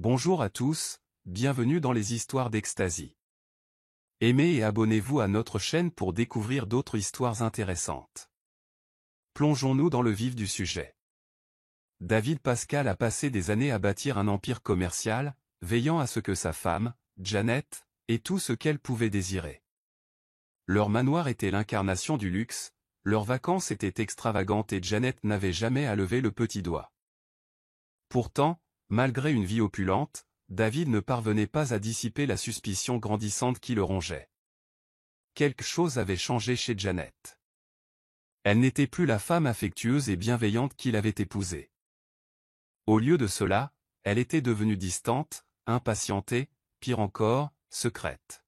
Bonjour à tous, bienvenue dans les histoires d'Ecstasy. Aimez et abonnez-vous à notre chaîne pour découvrir d'autres histoires intéressantes. Plongeons-nous dans le vif du sujet. David Pascal a passé des années à bâtir un empire commercial, veillant à ce que sa femme, Janet, ait tout ce qu'elle pouvait désirer. Leur manoir était l'incarnation du luxe, leurs vacances étaient extravagantes et Janet n'avait jamais à lever le petit doigt. Pourtant, malgré une vie opulente, David ne parvenait pas à dissiper la suspicion grandissante qui le rongeait. Quelque chose avait changé chez Janet. Elle n'était plus la femme affectueuse et bienveillante qu'il avait épousée. Au lieu de cela, elle était devenue distante, impatientée, pire encore, secrète.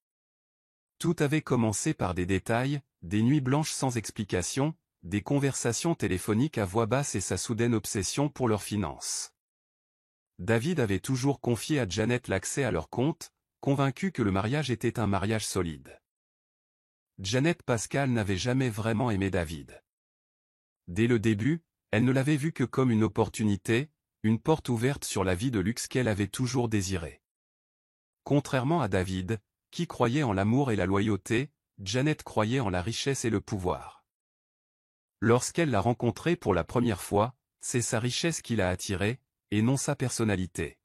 Tout avait commencé par des détails, des nuits blanches sans explication, des conversations téléphoniques à voix basse et sa soudaine obsession pour leurs finances. David avait toujours confié à Janet l'accès à leur compte, convaincu que le mariage était un mariage solide. Janet Pascal n'avait jamais vraiment aimé David. Dès le début, elle ne l'avait vu que comme une opportunité, une porte ouverte sur la vie de luxe qu'elle avait toujours désirée. Contrairement à David, qui croyait en l'amour et la loyauté, Janet croyait en la richesse et le pouvoir. Lorsqu'elle l'a rencontré pour la première fois, c'est sa richesse qui l'a attirée, et non sa personnalité.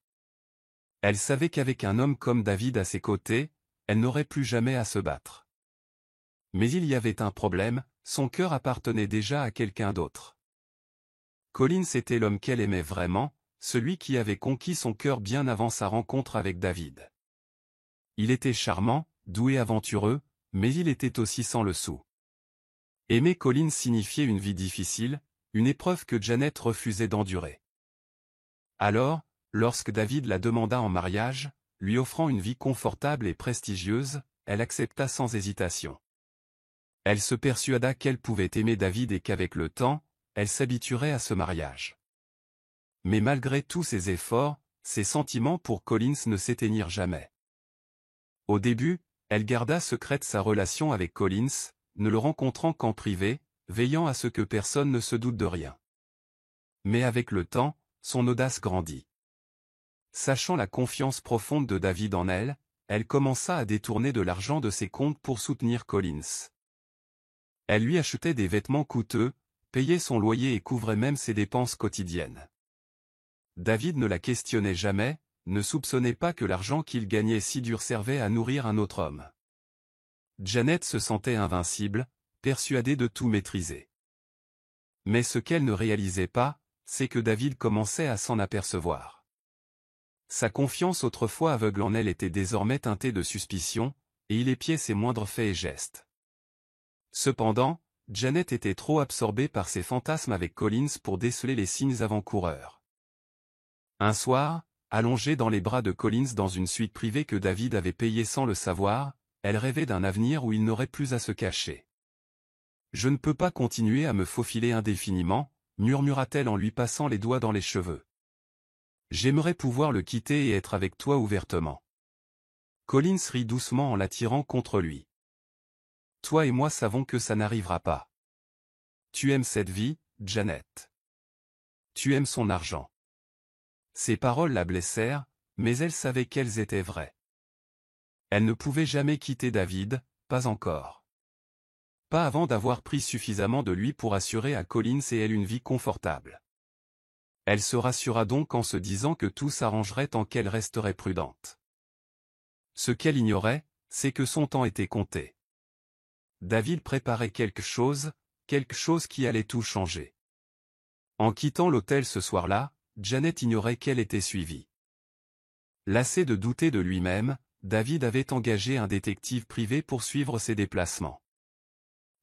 Elle savait qu'avec un homme comme David à ses côtés, elle n'aurait plus jamais à se battre. Mais il y avait un problème, son cœur appartenait déjà à quelqu'un d'autre. Collins était l'homme qu'elle aimait vraiment, celui qui avait conquis son cœur bien avant sa rencontre avec David. Il était charmant, doux et aventureux, mais il était aussi sans le sou. Aimer Collins signifiait une vie difficile, une épreuve que Janet refusait d'endurer. Alors, lorsque David la demanda en mariage, lui offrant une vie confortable et prestigieuse, elle accepta sans hésitation. Elle se persuada qu'elle pouvait aimer David et qu'avec le temps, elle s'habituerait à ce mariage. Mais malgré tous ses efforts, ses sentiments pour Collins ne s'éteignirent jamais. Au début, elle garda secrète sa relation avec Collins, ne le rencontrant qu'en privé, veillant à ce que personne ne se doute de rien. Mais avec le temps, son audace grandit. Sachant la confiance profonde de David en elle, elle commença à détourner de l'argent de ses comptes pour soutenir Collins. Elle lui achetait des vêtements coûteux, payait son loyer et couvrait même ses dépenses quotidiennes. David ne la questionnait jamais, ne soupçonnait pas que l'argent qu'il gagnait si dur servait à nourrir un autre homme. Janet se sentait invincible, persuadée de tout maîtriser. Mais ce qu'elle ne réalisait pas, c'est que David commençait à s'en apercevoir. Sa confiance autrefois aveugle en elle était désormais teintée de suspicion, et il épiait ses moindres faits et gestes. Cependant, Janet était trop absorbée par ses fantasmes avec Collins pour déceler les signes avant-coureurs. Un soir, allongée dans les bras de Collins dans une suite privée que David avait payée sans le savoir, elle rêvait d'un avenir où il n'aurait plus à se cacher. « Je ne peux pas continuer à me faufiler indéfiniment », murmura-t-elle en lui passant les doigts dans les cheveux. « J'aimerais pouvoir le quitter et être avec toi ouvertement. » Collins rit doucement en l'attirant contre lui. « Toi et moi savons que ça n'arrivera pas. Tu aimes cette vie, Janet. Tu aimes son argent. » Ces paroles la blessèrent, mais elle savait qu'elles étaient vraies. Elle ne pouvait jamais quitter David, pas encore. Pas avant d'avoir pris suffisamment de lui pour assurer à Collins et elle une vie confortable. Elle se rassura donc en se disant que tout s'arrangerait tant qu'elle resterait prudente. Ce qu'elle ignorait, c'est que son temps était compté. David préparait quelque chose qui allait tout changer. En quittant l'hôtel ce soir-là, Janet ignorait qu'elle était suivie. Lassé de douter de lui-même, David avait engagé un détective privé pour suivre ses déplacements.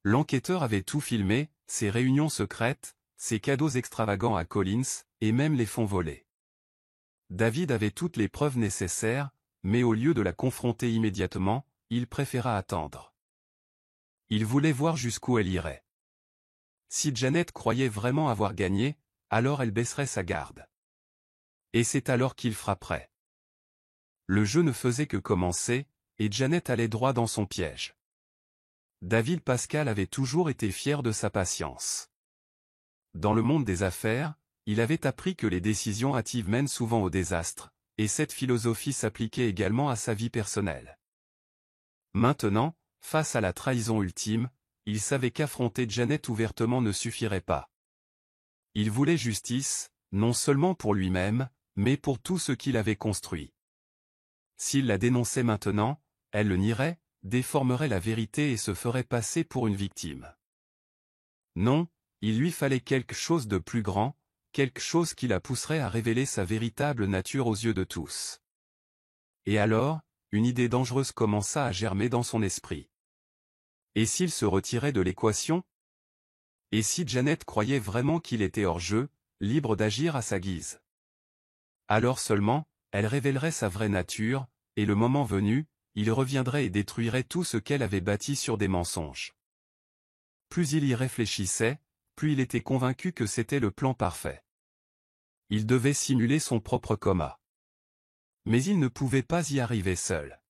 L'enquêteur avait tout filmé, ses réunions secrètes, ses cadeaux extravagants à Collins, et même les fonds volés. David avait toutes les preuves nécessaires, mais au lieu de la confronter immédiatement, il préféra attendre. Il voulait voir jusqu'où elle irait. Si Janet croyait vraiment avoir gagné, alors elle baisserait sa garde. Et c'est alors qu'il frapperait. Le jeu ne faisait que commencer, et Janet allait droit dans son piège. David Pascal avait toujours été fier de sa patience. Dans le monde des affaires, il avait appris que les décisions hâtives mènent souvent au désastre, et cette philosophie s'appliquait également à sa vie personnelle. Maintenant, face à la trahison ultime, il savait qu'affronter Janet ouvertement ne suffirait pas. Il voulait justice, non seulement pour lui-même, mais pour tout ce qu'il avait construit. S'il la dénonçait maintenant, elle le nierait, déformerait la vérité et se ferait passer pour une victime. Non, il lui fallait quelque chose de plus grand, quelque chose qui la pousserait à révéler sa véritable nature aux yeux de tous. Et alors, une idée dangereuse commença à germer dans son esprit. Et s'il se retirait de l'équation? Et si Janet croyait vraiment qu'il était hors jeu, libre d'agir à sa guise? Alors seulement, elle révélerait sa vraie nature, et le moment venu, il reviendrait et détruirait tout ce qu'elle avait bâti sur des mensonges. Plus il y réfléchissait, plus il était convaincu que c'était le plan parfait. Il devait simuler son propre coma. Mais il ne pouvait pas y arriver seul.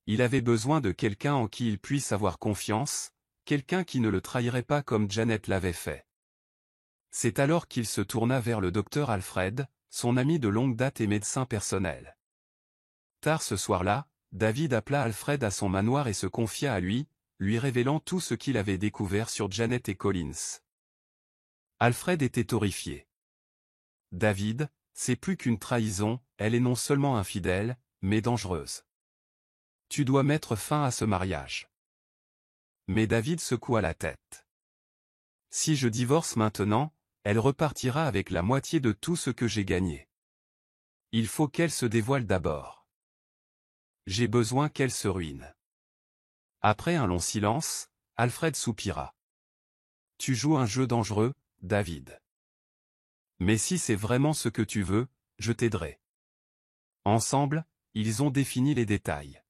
Il avait besoin de quelqu'un en qui il puisse avoir confiance, quelqu'un qui ne le trahirait pas comme Janet l'avait fait. C'est alors qu'il se tourna vers le docteur Alfred, son ami de longue date et médecin personnel. Tard ce soir-là, David appela Alfred à son manoir et se confia à lui, lui révélant tout ce qu'il avait découvert sur Janet et Collins. Alfred était horrifié. « David, c'est plus qu'une trahison, elle est non seulement infidèle, mais dangereuse. Tu dois mettre fin à ce mariage. » Mais David secoua la tête. « Si je divorce maintenant, elle repartira avec la moitié de tout ce que j'ai gagné. Il faut qu'elle se dévoile d'abord. J'ai besoin qu'elle se ruine. » Après un long silence, Alfred soupira. « Tu joues un jeu dangereux, David. Mais si c'est vraiment ce que tu veux, je t'aiderai. » Ensemble, ils ont défini les détails.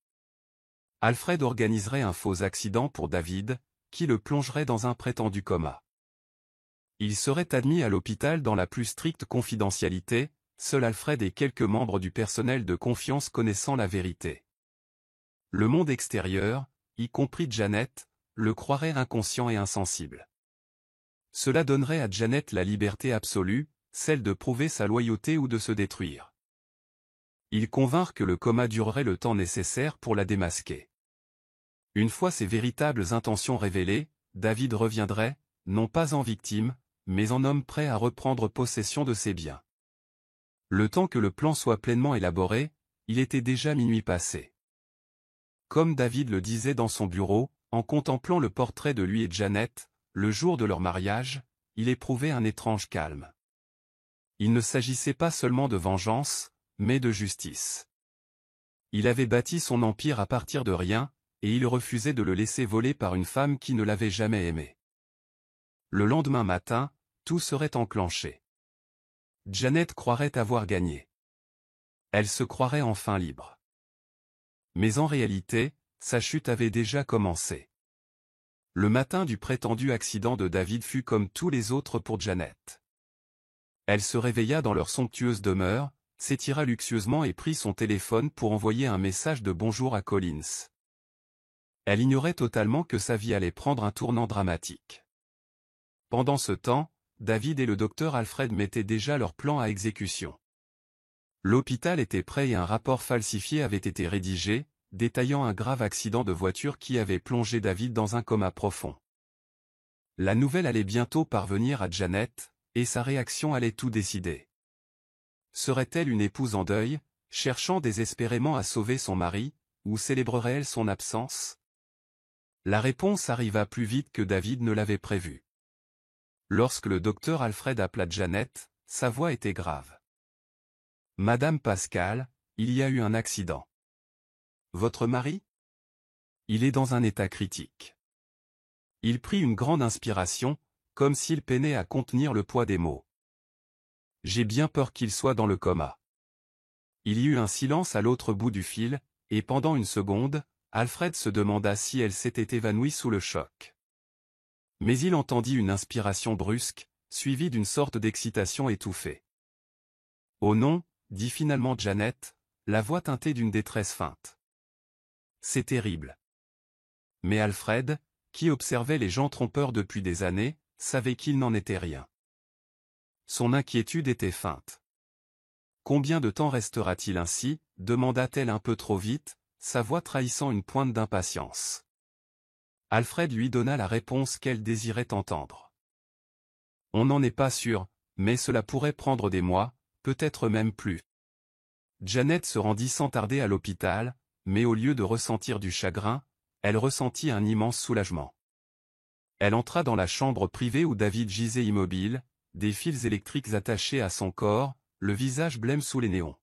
Alfred organiserait un faux accident pour David, qui le plongerait dans un prétendu coma. Il serait admis à l'hôpital dans la plus stricte confidentialité, seul Alfred et quelques membres du personnel de confiance connaissant la vérité. Le monde extérieur, y compris Janet, le croirait inconscient et insensible. Cela donnerait à Janet la liberté absolue, celle de prouver sa loyauté ou de se détruire. Ils convinrent que le coma durerait le temps nécessaire pour la démasquer. Une fois ses véritables intentions révélées, David reviendrait, non pas en victime, mais en homme prêt à reprendre possession de ses biens. Le temps que le plan soit pleinement élaboré, il était déjà minuit passé. Comme David le disait dans son bureau, en contemplant le portrait de lui et Janet, le jour de leur mariage, il éprouvait un étrange calme. Il ne s'agissait pas seulement de vengeance, mais de justice. Il avait bâti son empire à partir de rien, et il refusait de le laisser voler par une femme qui ne l'avait jamais aimé. Le lendemain matin, tout serait enclenché. Janet croirait avoir gagné. Elle se croirait enfin libre. Mais en réalité, sa chute avait déjà commencé. Le matin du prétendu accident de David fut comme tous les autres pour Janet. Elle se réveilla dans leur somptueuse demeure, s'étira luxueusement et prit son téléphone pour envoyer un message de bonjour à Collins. Elle ignorait totalement que sa vie allait prendre un tournant dramatique. Pendant ce temps, David et le docteur Alfred mettaient déjà leur plan à exécution. L'hôpital était prêt et un rapport falsifié avait été rédigé, détaillant un grave accident de voiture qui avait plongé David dans un coma profond. La nouvelle allait bientôt parvenir à Janet, et sa réaction allait tout décider. Serait-elle une épouse en deuil, cherchant désespérément à sauver son mari, ou célébrerait-elle son absence? La réponse arriva plus vite que David ne l'avait prévu. Lorsque le docteur Alfred appela Janet, sa voix était grave. « Madame Pascal, il y a eu un accident. Votre mari? Il est dans un état critique. » Il prit une grande inspiration, comme s'il peinait à contenir le poids des mots. « J'ai bien peur qu'il soit dans le coma. » Il y eut un silence à l'autre bout du fil, et pendant une seconde, Alfred se demanda si elle s'était évanouie sous le choc. Mais il entendit une inspiration brusque, suivie d'une sorte d'excitation étouffée. « Oh non !» dit finalement Janet, la voix teintée d'une détresse feinte. « C'est terrible. » Mais Alfred, qui observait les gens trompeurs depuis des années, savait qu'il n'en était rien. Son inquiétude était feinte. Combien de temps restera-t-il ainsi, demanda-t-elle un peu trop vite, sa voix trahissant une pointe d'impatience. Alfred lui donna la réponse qu'elle désirait entendre. On n'en est pas sûr, mais cela pourrait prendre des mois, peut-être même plus. Janet se rendit sans tarder à l'hôpital, mais au lieu de ressentir du chagrin, elle ressentit un immense soulagement. Elle entra dans la chambre privée où David gisait immobile, des fils électriques attachés à son corps, le visage blême sous les néons.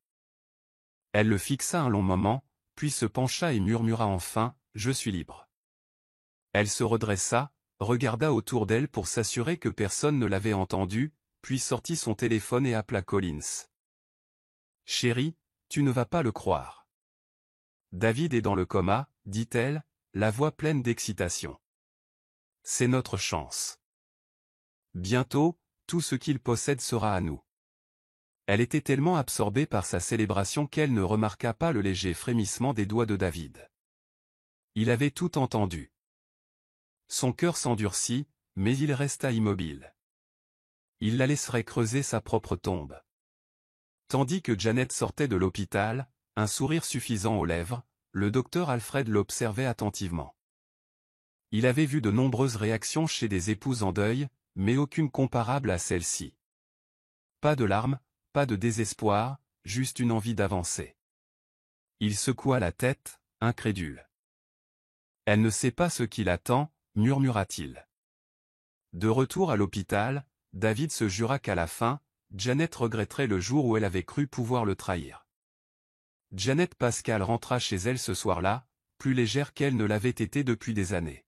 Elle le fixa un long moment, puis se pencha et murmura enfin, « Je suis libre ». Elle se redressa, regarda autour d'elle pour s'assurer que personne ne l'avait entendue, puis sortit son téléphone et appela Collins. « Chérie, tu ne vas pas le croire. David est dans le coma, dit-elle, la voix pleine d'excitation. C'est notre chance. Bientôt, tout ce qu'il possède sera à nous. Elle était tellement absorbée par sa célébration qu'elle ne remarqua pas le léger frémissement des doigts de David. Il avait tout entendu. Son cœur s'endurcit, mais il resta immobile. Il la laisserait creuser sa propre tombe. Tandis que Janet sortait de l'hôpital, un sourire suffisant aux lèvres, le docteur Alfred l'observait attentivement. Il avait vu de nombreuses réactions chez des épouses en deuil, mais aucune comparable à celle-ci. Pas de larmes, pas de désespoir, juste une envie d'avancer. Il secoua la tête, incrédule. « Elle ne sait pas ce qui l'attend », murmura-t-il. De retour à l'hôpital, David se jura qu'à la fin, Janet regretterait le jour où elle avait cru pouvoir le trahir. Janet Pascal rentra chez elle ce soir-là, plus légère qu'elle ne l'avait été depuis des années.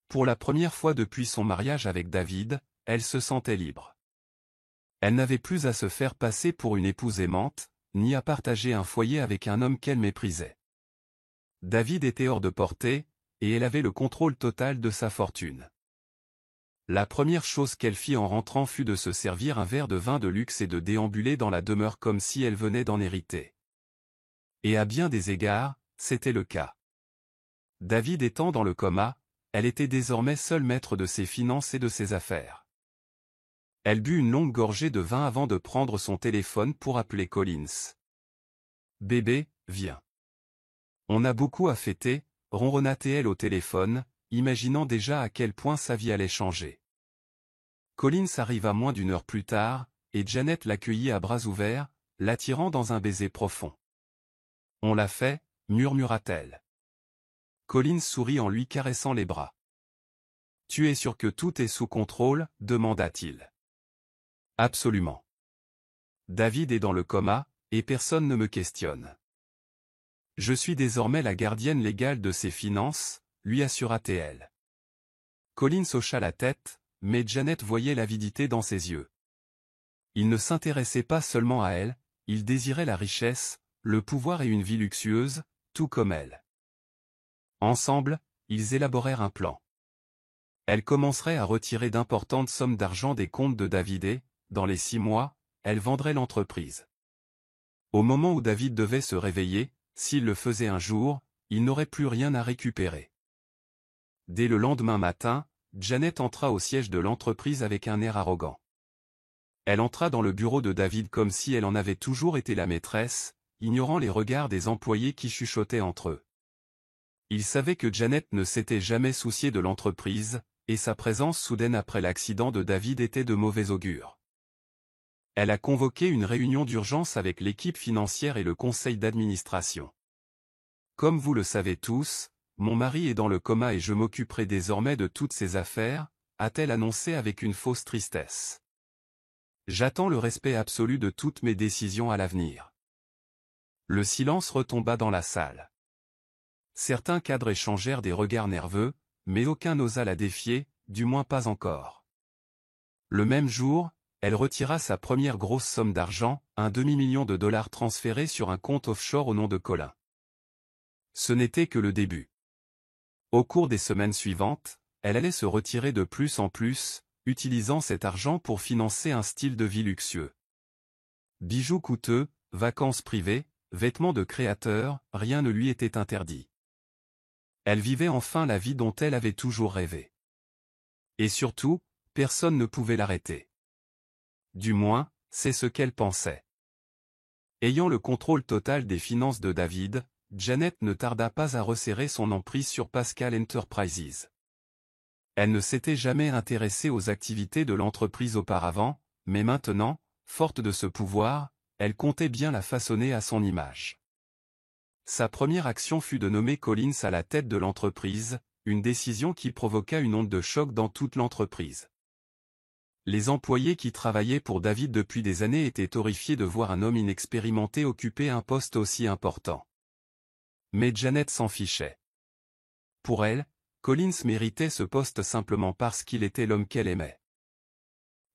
Pour la première fois depuis son mariage avec David, elle se sentait libre. Elle n'avait plus à se faire passer pour une épouse aimante, ni à partager un foyer avec un homme qu'elle méprisait. David était hors de portée, et elle avait le contrôle total de sa fortune. La première chose qu'elle fit en rentrant fut de se servir un verre de vin de luxe et de déambuler dans la demeure comme si elle venait d'en hériter. Et à bien des égards, c'était le cas. David étant dans le coma, elle était désormais seule maître de ses finances et de ses affaires. Elle but une longue gorgée de vin avant de prendre son téléphone pour appeler Collins. « Bébé, viens. On a beaucoup à fêter », ronronna-t-elle au téléphone, imaginant déjà à quel point sa vie allait changer. Collins arriva moins d'une heure plus tard, et Janet l'accueillit à bras ouverts, l'attirant dans un baiser profond. « On l'a fait », murmura-t-elle. Collins sourit en lui caressant les bras. « Tu es sûr que tout est sous contrôle ?» demanda-t-il. « Absolument. David est dans le coma, et personne ne me questionne. Je suis désormais la gardienne légale de ses finances, lui assura-t-elle. Collins hocha la tête, mais Janet voyait l'avidité dans ses yeux. Il ne s'intéressait pas seulement à elle, il désirait la richesse, le pouvoir et une vie luxueuse, tout comme elle. Ensemble, ils élaborèrent un plan. Elle commencerait à retirer d'importantes sommes d'argent des comptes de David et, dans les 6 mois, elle vendrait l'entreprise. Au moment où David devait se réveiller, s'il le faisait un jour, il n'aurait plus rien à récupérer. Dès le lendemain matin, Janet entra au siège de l'entreprise avec un air arrogant. Elle entra dans le bureau de David comme si elle en avait toujours été la maîtresse, ignorant les regards des employés qui chuchotaient entre eux. Il savait que Janet ne s'était jamais souciée de l'entreprise, et sa présence soudaine après l'accident de David était de mauvais augure. Elle a convoqué une réunion d'urgence avec l'équipe financière et le conseil d'administration. Comme vous le savez tous, mon mari est dans le coma et je m'occuperai désormais de toutes ses affaires, a-t-elle annoncé avec une fausse tristesse. J'attends le respect absolu de toutes mes décisions à l'avenir. Le silence retomba dans la salle. Certains cadres échangèrent des regards nerveux, mais aucun n'osa la défier, du moins pas encore. Le même jour, elle retira sa première grosse somme d'argent, un demi-million de dollars transféré sur un compte offshore au nom de Colin. Ce n'était que le début. Au cours des semaines suivantes, elle allait se retirer de plus en plus, utilisant cet argent pour financer un style de vie luxueux. Bijoux coûteux, vacances privées, vêtements de créateurs, rien ne lui était interdit. Elle vivait enfin la vie dont elle avait toujours rêvé. Et surtout, personne ne pouvait l'arrêter. Du moins, c'est ce qu'elle pensait. Ayant le contrôle total des finances de David, Janet ne tarda pas à resserrer son emprise sur Pascal Enterprises. Elle ne s'était jamais intéressée aux activités de l'entreprise auparavant, mais maintenant, forte de ce pouvoir, elle comptait bien la façonner à son image. Sa première action fut de nommer Collins à la tête de l'entreprise, une décision qui provoqua une onde de choc dans toute l'entreprise. Les employés qui travaillaient pour David depuis des années étaient horrifiés de voir un homme inexpérimenté occuper un poste aussi important. Mais Janet s'en fichait. Pour elle, Collins méritait ce poste simplement parce qu'il était l'homme qu'elle aimait.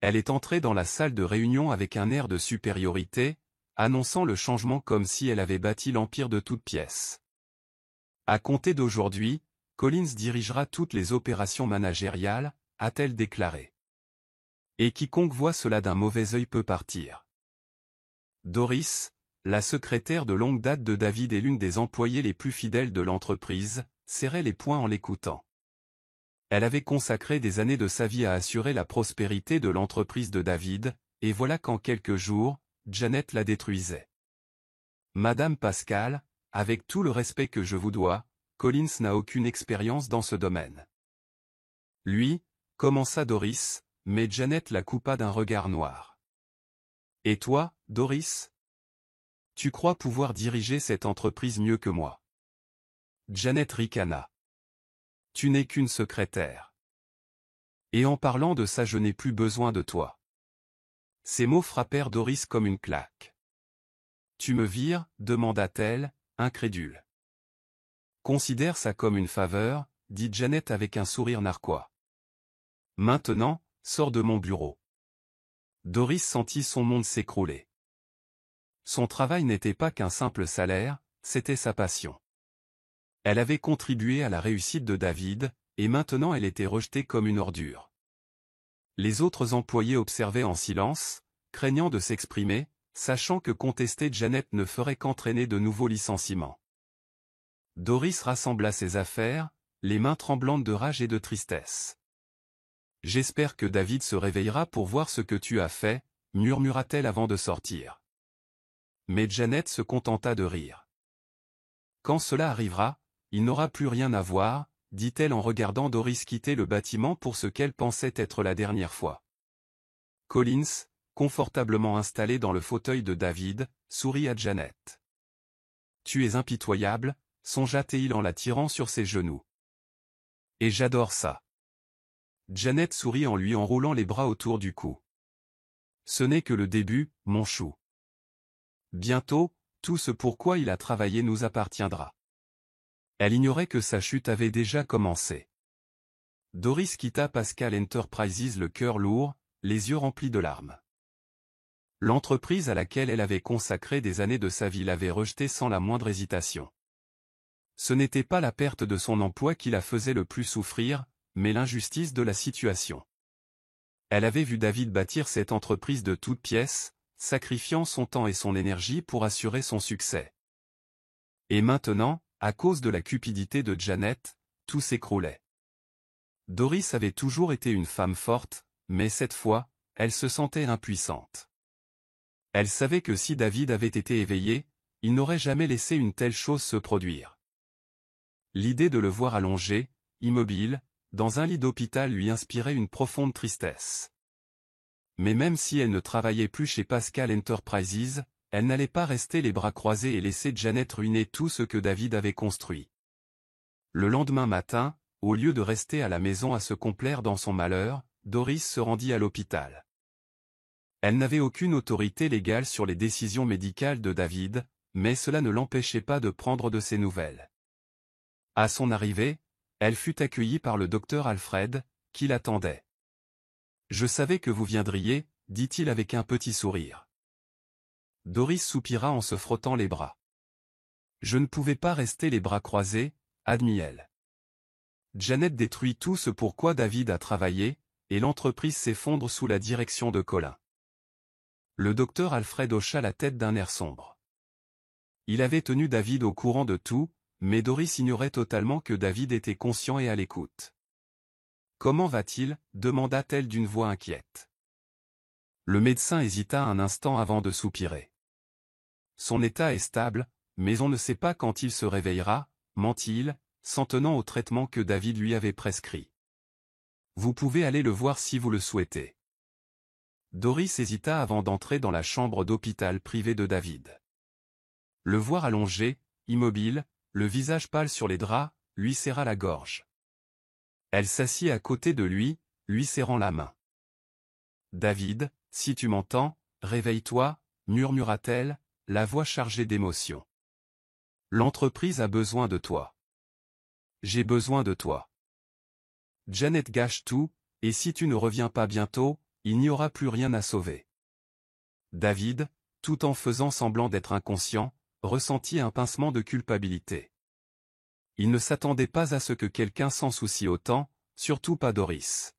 Elle est entrée dans la salle de réunion avec un air de supériorité, annonçant le changement comme si elle avait bâti l'empire de toutes pièces. À compter d'aujourd'hui, Collins dirigera toutes les opérations managériales, a-t-elle déclaré. Et quiconque voit cela d'un mauvais œil peut partir. Doris, la secrétaire de longue date de David et l'une des employées les plus fidèles de l'entreprise, serrait les poings en l'écoutant. Elle avait consacré des années de sa vie à assurer la prospérité de l'entreprise de David, et voilà qu'en quelques jours, Janet la détruisait. Madame Pascal, avec tout le respect que je vous dois, Collins n'a aucune expérience dans ce domaine. Lui, commença Doris, mais Janet la coupa d'un regard noir. Et toi, Doris? Tu crois pouvoir diriger cette entreprise mieux que moi? Janet ricana. Tu n'es qu'une secrétaire. Et en parlant de ça, je n'ai plus besoin de toi. Ces mots frappèrent Doris comme une claque. Tu me vires, demanda-t-elle, incrédule. Considère ça comme une faveur, dit Janet avec un sourire narquois. Maintenant, sors de mon bureau. Doris sentit son monde s'écrouler. Son travail n'était pas qu'un simple salaire, c'était sa passion. Elle avait contribué à la réussite de David, et maintenant elle était rejetée comme une ordure. Les autres employés observaient en silence, craignant de s'exprimer, sachant que contester Janet ne ferait qu'entraîner de nouveaux licenciements. Doris rassembla ses affaires, les mains tremblantes de rage et de tristesse. « J'espère que David se réveillera pour voir ce que tu as fait, » murmura-t-elle avant de sortir. Mais Janet se contenta de rire. « Quand cela arrivera, il n'aura plus rien à voir, » dit-elle en regardant Doris quitter le bâtiment pour ce qu'elle pensait être la dernière fois. Collins, confortablement installé dans le fauteuil de David, sourit à Janet. « Tu es impitoyable, » songea-t-il en la tirant sur ses genoux. « Et j'adore ça. » Janet sourit en lui enroulant les bras autour du cou. « Ce n'est que le début, mon chou. Bientôt, tout ce pourquoi il a travaillé nous appartiendra. » Elle ignorait que sa chute avait déjà commencé. Doris quitta Pascal Enterprises le cœur lourd, les yeux remplis de larmes. L'entreprise à laquelle elle avait consacré des années de sa vie l'avait rejetée sans la moindre hésitation. Ce n'était pas la perte de son emploi qui la faisait le plus souffrir, mais l'injustice de la situation. Elle avait vu David bâtir cette entreprise de toutes pièces, sacrifiant son temps et son énergie pour assurer son succès. Et maintenant, à cause de la cupidité de Janet, tout s'écroulait. Doris avait toujours été une femme forte, mais cette fois, elle se sentait impuissante. Elle savait que si David avait été éveillé, il n'aurait jamais laissé une telle chose se produire. L'idée de le voir allongé, immobile, dans un lit d'hôpital lui inspirait une profonde tristesse. Mais même si elle ne travaillait plus chez Pascal Enterprises, elle n'allait pas rester les bras croisés et laisser Janet ruiner tout ce que David avait construit. Le lendemain matin, au lieu de rester à la maison à se complaire dans son malheur, Doris se rendit à l'hôpital. Elle n'avait aucune autorité légale sur les décisions médicales de David, mais cela ne l'empêchait pas de prendre de ses nouvelles. À son arrivée, elle fut accueillie par le docteur Alfred, qui l'attendait. « Je savais que vous viendriez, » dit-il avec un petit sourire. Doris soupira en se frottant les bras. « Je ne pouvais pas rester les bras croisés, » admit-elle. Janet détruit tout ce pourquoi David a travaillé, et l'entreprise s'effondre sous la direction de Colin. Le docteur Alfred hocha la tête d'un air sombre. Il avait tenu David au courant de tout, mais Doris ignorait totalement que David était conscient et à l'écoute. « Comment va-t-il » demanda-t-elle d'une voix inquiète. Le médecin hésita un instant avant de soupirer. son état est stable, mais on ne sait pas quand il se réveillera, ment-il, s'en tenant au traitement que David lui avait prescrit. Vous pouvez aller le voir si vous le souhaitez. Doris hésita avant d'entrer dans la chambre d'hôpital privée de David. Le voir allongé, immobile, le visage pâle sur les draps, lui serra la gorge. Elle s'assit à côté de lui serrant la main. « David, si tu m'entends, réveille-toi, murmura-t-elle, la voix chargée d'émotion. L'entreprise a besoin de toi. J'ai besoin de toi. Janet gâche tout, et si tu ne reviens pas bientôt, il n'y aura plus rien à sauver. » David, tout en faisant semblant d'être inconscient, ressentit un pincement de culpabilité. Il ne s'attendait pas à ce que quelqu'un s'en soucie autant, surtout pas Doris.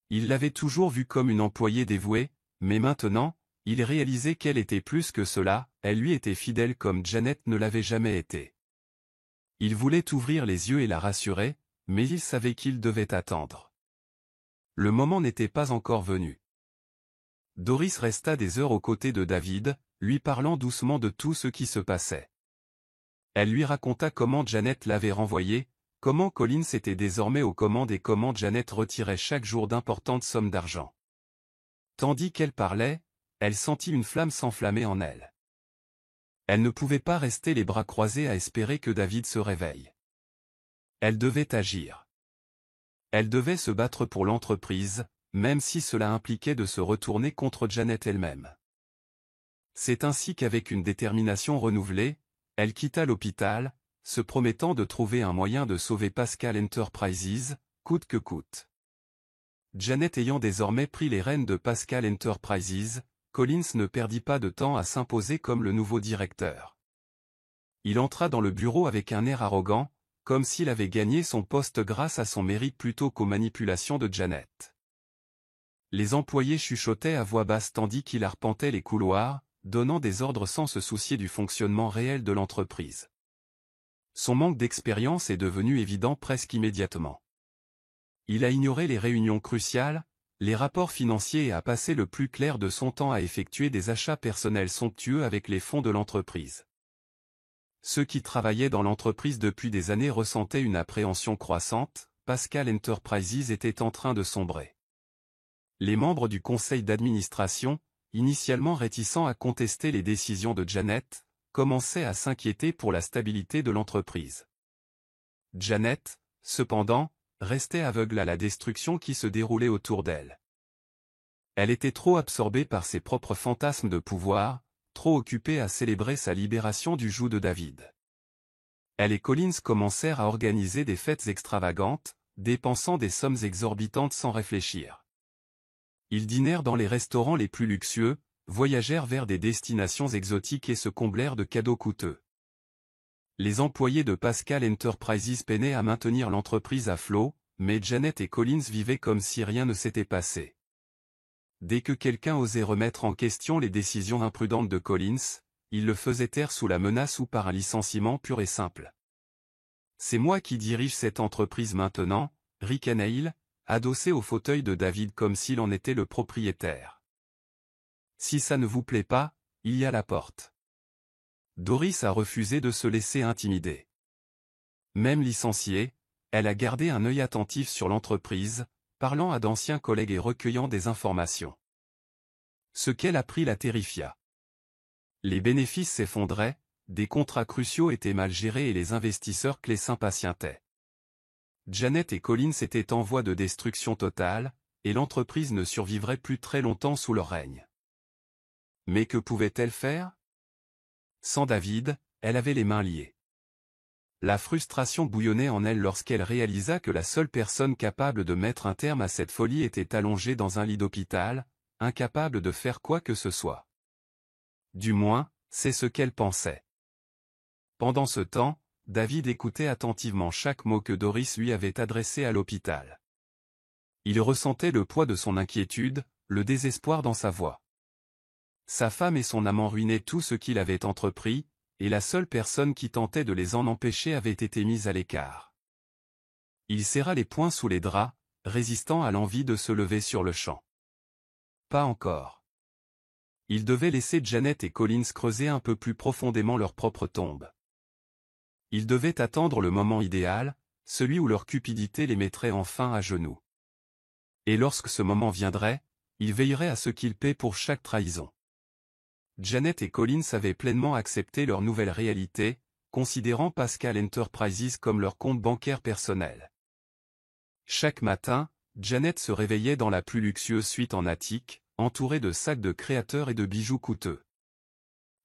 Il l'avait toujours vue comme une employée dévouée, mais maintenant, il réalisait qu'elle était plus que cela, elle lui était fidèle comme Janet ne l'avait jamais été. Il voulait ouvrir les yeux et la rassurer, mais il savait qu'il devait attendre. Le moment n'était pas encore venu. Doris resta des heures aux côtés de David, lui parlant doucement de tout ce qui se passait. Elle lui raconta comment Janet l'avait renvoyé, comment Collins était désormais aux commandes et comment Janet retirait chaque jour d'importantes sommes d'argent. Tandis qu'elle parlait, elle sentit une flamme s'enflammer en elle. Elle ne pouvait pas rester les bras croisés à espérer que David se réveille. Elle devait agir. Elle devait se battre pour l'entreprise, même si cela impliquait de se retourner contre Janet elle-même. C'est ainsi qu'avec une détermination renouvelée, elle quitta l'hôpital, se promettant de trouver un moyen de sauver Pascal Enterprises, coûte que coûte. Janet ayant désormais pris les rênes de Pascal Enterprises, Collins ne perdit pas de temps à s'imposer comme le nouveau directeur. Il entra dans le bureau avec un air arrogant, comme s'il avait gagné son poste grâce à son mérite plutôt qu'aux manipulations de Janet. Les employés chuchotaient à voix basse tandis qu'il arpentait les couloirs, donnant des ordres sans se soucier du fonctionnement réel de l'entreprise. Son manque d'expérience est devenu évident presque immédiatement. Il a ignoré les réunions cruciales, les rapports financiers et a passé le plus clair de son temps à effectuer des achats personnels somptueux avec les fonds de l'entreprise. Ceux qui travaillaient dans l'entreprise depuis des années ressentaient une appréhension croissante, Pascal Enterprises était en train de sombrer. Les membres du conseil d'administration, initialement réticents à contester les décisions de Janet, commençaient à s'inquiéter pour la stabilité de l'entreprise. Janet, cependant, restait aveugle à la destruction qui se déroulait autour d'elle. Elle était trop absorbée par ses propres fantasmes de pouvoir, trop occupée à célébrer sa libération du joug de David. Elle et Collins commencèrent à organiser des fêtes extravagantes, dépensant des sommes exorbitantes sans réfléchir. Ils dînèrent dans les restaurants les plus luxueux, voyagèrent vers des destinations exotiques et se comblèrent de cadeaux coûteux. Les employés de Pascal Enterprises peinaient à maintenir l'entreprise à flot, mais Janet et Collins vivaient comme si rien ne s'était passé. Dès que quelqu'un osait remettre en question les décisions imprudentes de Collins, il le faisait taire sous la menace ou par un licenciement pur et simple. « C'est moi qui dirige cette entreprise maintenant », ricanait-il, adossé au fauteuil de David comme s'il en était le propriétaire. « Si ça ne vous plaît pas, il y a la porte. » Doris a refusé de se laisser intimider. Même licenciée, elle a gardé un œil attentif sur l'entreprise, parlant à d'anciens collègues et recueillant des informations. Ce qu'elle apprit la terrifia. Les bénéfices s'effondraient, des contrats cruciaux étaient mal gérés et les investisseurs clés s'impatientaient. Janet et Collins étaient en voie de destruction totale, et l'entreprise ne survivrait plus très longtemps sous leur règne. Mais que pouvait-elle faire? Sans David, elle avait les mains liées. La frustration bouillonnait en elle lorsqu'elle réalisa que la seule personne capable de mettre un terme à cette folie était allongée dans un lit d'hôpital, incapable de faire quoi que ce soit. Du moins, c'est ce qu'elle pensait. Pendant ce temps, David écoutait attentivement chaque mot que Doris lui avait adressé à l'hôpital. Il ressentait le poids de son inquiétude, le désespoir dans sa voix. Sa femme et son amant ruinaient tout ce qu'il avait entrepris, et la seule personne qui tentait de les en empêcher avait été mise à l'écart. Il serra les poings sous les draps, résistant à l'envie de se lever sur le champ. Pas encore. Ils devaient laisser Janet et Collins creuser un peu plus profondément leur propre tombe. Ils devaient attendre le moment idéal, celui où leur cupidité les mettrait enfin à genoux. Et lorsque ce moment viendrait, ils veilleraient à ce qu'ils paient pour chaque trahison. Janet et Collins avaient pleinement accepté leur nouvelle réalité, considérant Pascal Enterprises comme leur compte bancaire personnel. Chaque matin, Janet se réveillait dans la plus luxueuse suite en attique, entourée de sacs de créateurs et de bijoux coûteux.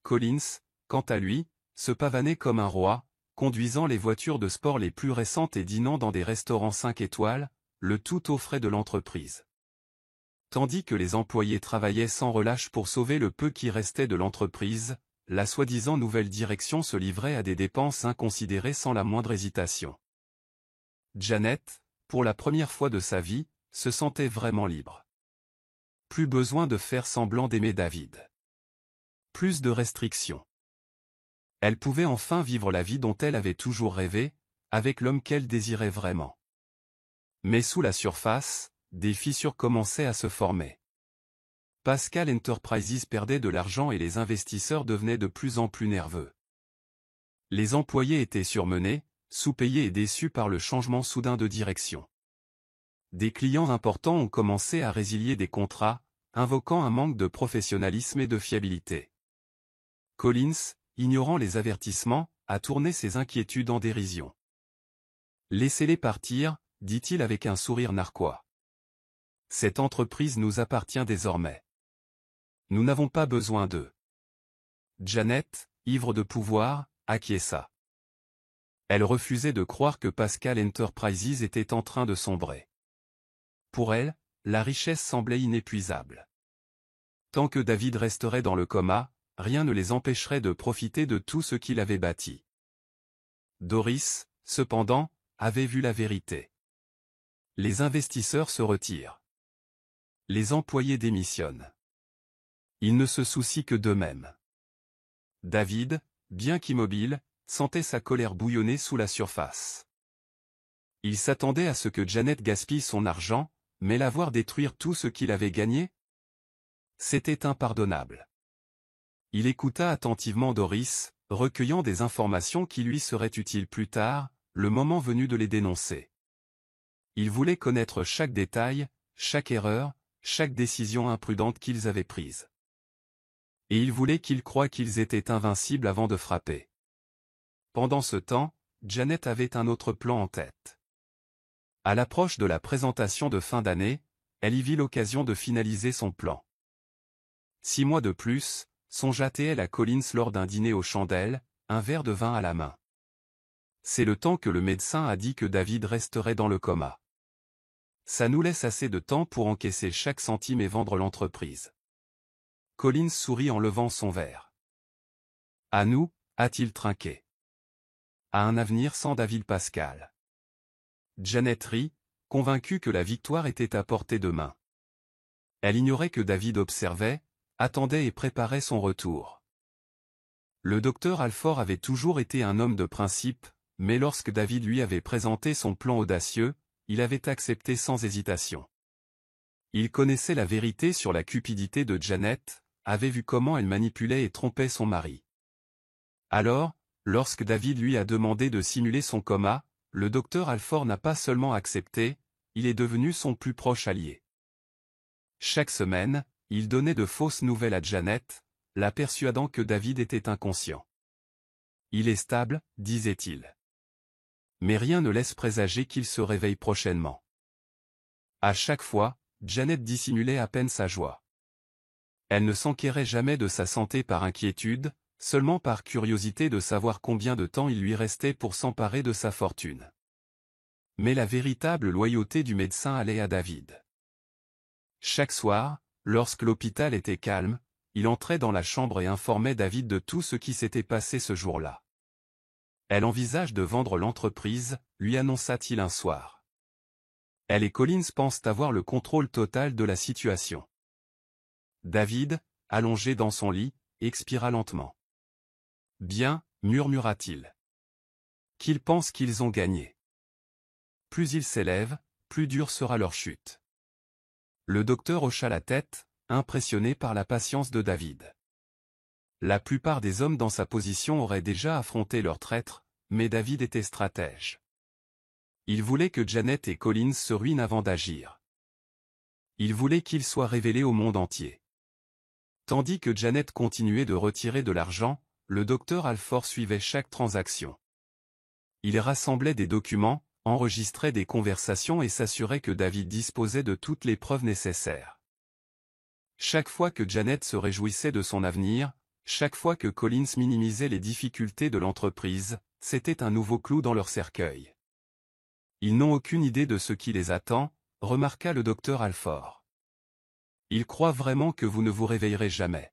Collins, quant à lui, se pavanait comme un roi, conduisant les voitures de sport les plus récentes et dînant dans des restaurants 5 étoiles, le tout aux frais de l'entreprise. Tandis que les employés travaillaient sans relâche pour sauver le peu qui restait de l'entreprise, la soi-disant nouvelle direction se livrait à des dépenses inconsidérées sans la moindre hésitation. Janet, pour la première fois de sa vie, se sentait vraiment libre. Plus besoin de faire semblant d'aimer David. Plus de restrictions. Elle pouvait enfin vivre la vie dont elle avait toujours rêvé, avec l'homme qu'elle désirait vraiment. Mais sous la surface, des fissures commençaient à se former. Pascal Enterprises perdait de l'argent et les investisseurs devenaient de plus en plus nerveux. Les employés étaient surmenés, sous-payés et déçus par le changement soudain de direction. Des clients importants ont commencé à résilier des contrats, invoquant un manque de professionnalisme et de fiabilité. Collins, ignorant les avertissements, a tourné ses inquiétudes en dérision. « Laissez-les partir », dit-il avec un sourire narquois. « Cette entreprise nous appartient désormais. Nous n'avons pas besoin d'eux. » Janet, ivre de pouvoir, acquiesça. Elle refusait de croire que Pascal Enterprises était en train de sombrer. Pour elle, la richesse semblait inépuisable. Tant que David resterait dans le coma, rien ne les empêcherait de profiter de tout ce qu'il avait bâti. Doris, cependant, avait vu la vérité. Les investisseurs se retirent. Les employés démissionnent. Ils ne se soucient que d'eux-mêmes. David, bien qu'immobile, sentait sa colère bouillonner sous la surface. Il s'attendait à ce que Janet gaspille son argent, mais la voir détruire tout ce qu'il avait gagné? C'était impardonnable. Il écouta attentivement Doris, recueillant des informations qui lui seraient utiles plus tard, le moment venu de les dénoncer. Il voulait connaître chaque détail, chaque erreur, chaque décision imprudente qu'ils avaient prise. Et il voulait qu'ils croient qu'ils étaient invincibles avant de frapper. Pendant ce temps, Janet avait un autre plan en tête. À l'approche de la présentation de fin d'année, elle y vit l'occasion de finaliser son plan. 6 mois de plus, songea-t-elle à Collins lors d'un dîner aux chandelles, un verre de vin à la main. C'est le temps que le médecin a dit que David resterait dans le coma. Ça nous laisse assez de temps pour encaisser chaque centime et vendre l'entreprise. Collins sourit en levant son verre. À nous, a-t-il trinqué. À un avenir sans David Pascal. Janet rit, convaincue que la victoire était à portée de main. Elle ignorait que David observait, attendait et préparait son retour. Le docteur Alford avait toujours été un homme de principe, mais lorsque David lui avait présenté son plan audacieux, il avait accepté sans hésitation. Il connaissait la vérité sur la cupidité de Janet, avait vu comment elle manipulait et trompait son mari. Alors, lorsque David lui a demandé de simuler son coma, le docteur Alford n'a pas seulement accepté, il est devenu son plus proche allié. Chaque semaine, il donnait de fausses nouvelles à Janet, la persuadant que David était inconscient. Il est stable, disait-il. Mais rien ne laisse présager qu'il se réveille prochainement. À chaque fois, Janet dissimulait à peine sa joie. Elle ne s'enquérait jamais de sa santé par inquiétude, seulement par curiosité de savoir combien de temps il lui restait pour s'emparer de sa fortune. Mais la véritable loyauté du médecin allait à David. Chaque soir, lorsque l'hôpital était calme, il entrait dans la chambre et informait David de tout ce qui s'était passé ce jour-là. Elle envisage de vendre l'entreprise, lui annonça-t-il un soir. Elle et Collins pensent avoir le contrôle total de la situation. David, allongé dans son lit, expira lentement. Bien, murmura-t-il. Qu'ils pensent qu'ils ont gagné. Plus ils s'élèvent, plus dure sera leur chute. Le docteur hocha la tête, impressionné par la patience de David. La plupart des hommes dans sa position auraient déjà affronté leur traître, mais David était stratège. Il voulait que Janet et Collins se ruinent avant d'agir. Il voulait qu'ils soient révélés au monde entier. Tandis que Janet continuait de retirer de l'argent, le docteur Alford suivait chaque transaction. Il rassemblait des documents, enregistrait des conversations et s'assurait que David disposait de toutes les preuves nécessaires. Chaque fois que Janet se réjouissait de son avenir, chaque fois que Collins minimisait les difficultés de l'entreprise, c'était un nouveau clou dans leur cercueil. Ils n'ont aucune idée de ce qui les attend, remarqua le docteur Alford. Ils croient vraiment que vous ne vous réveillerez jamais.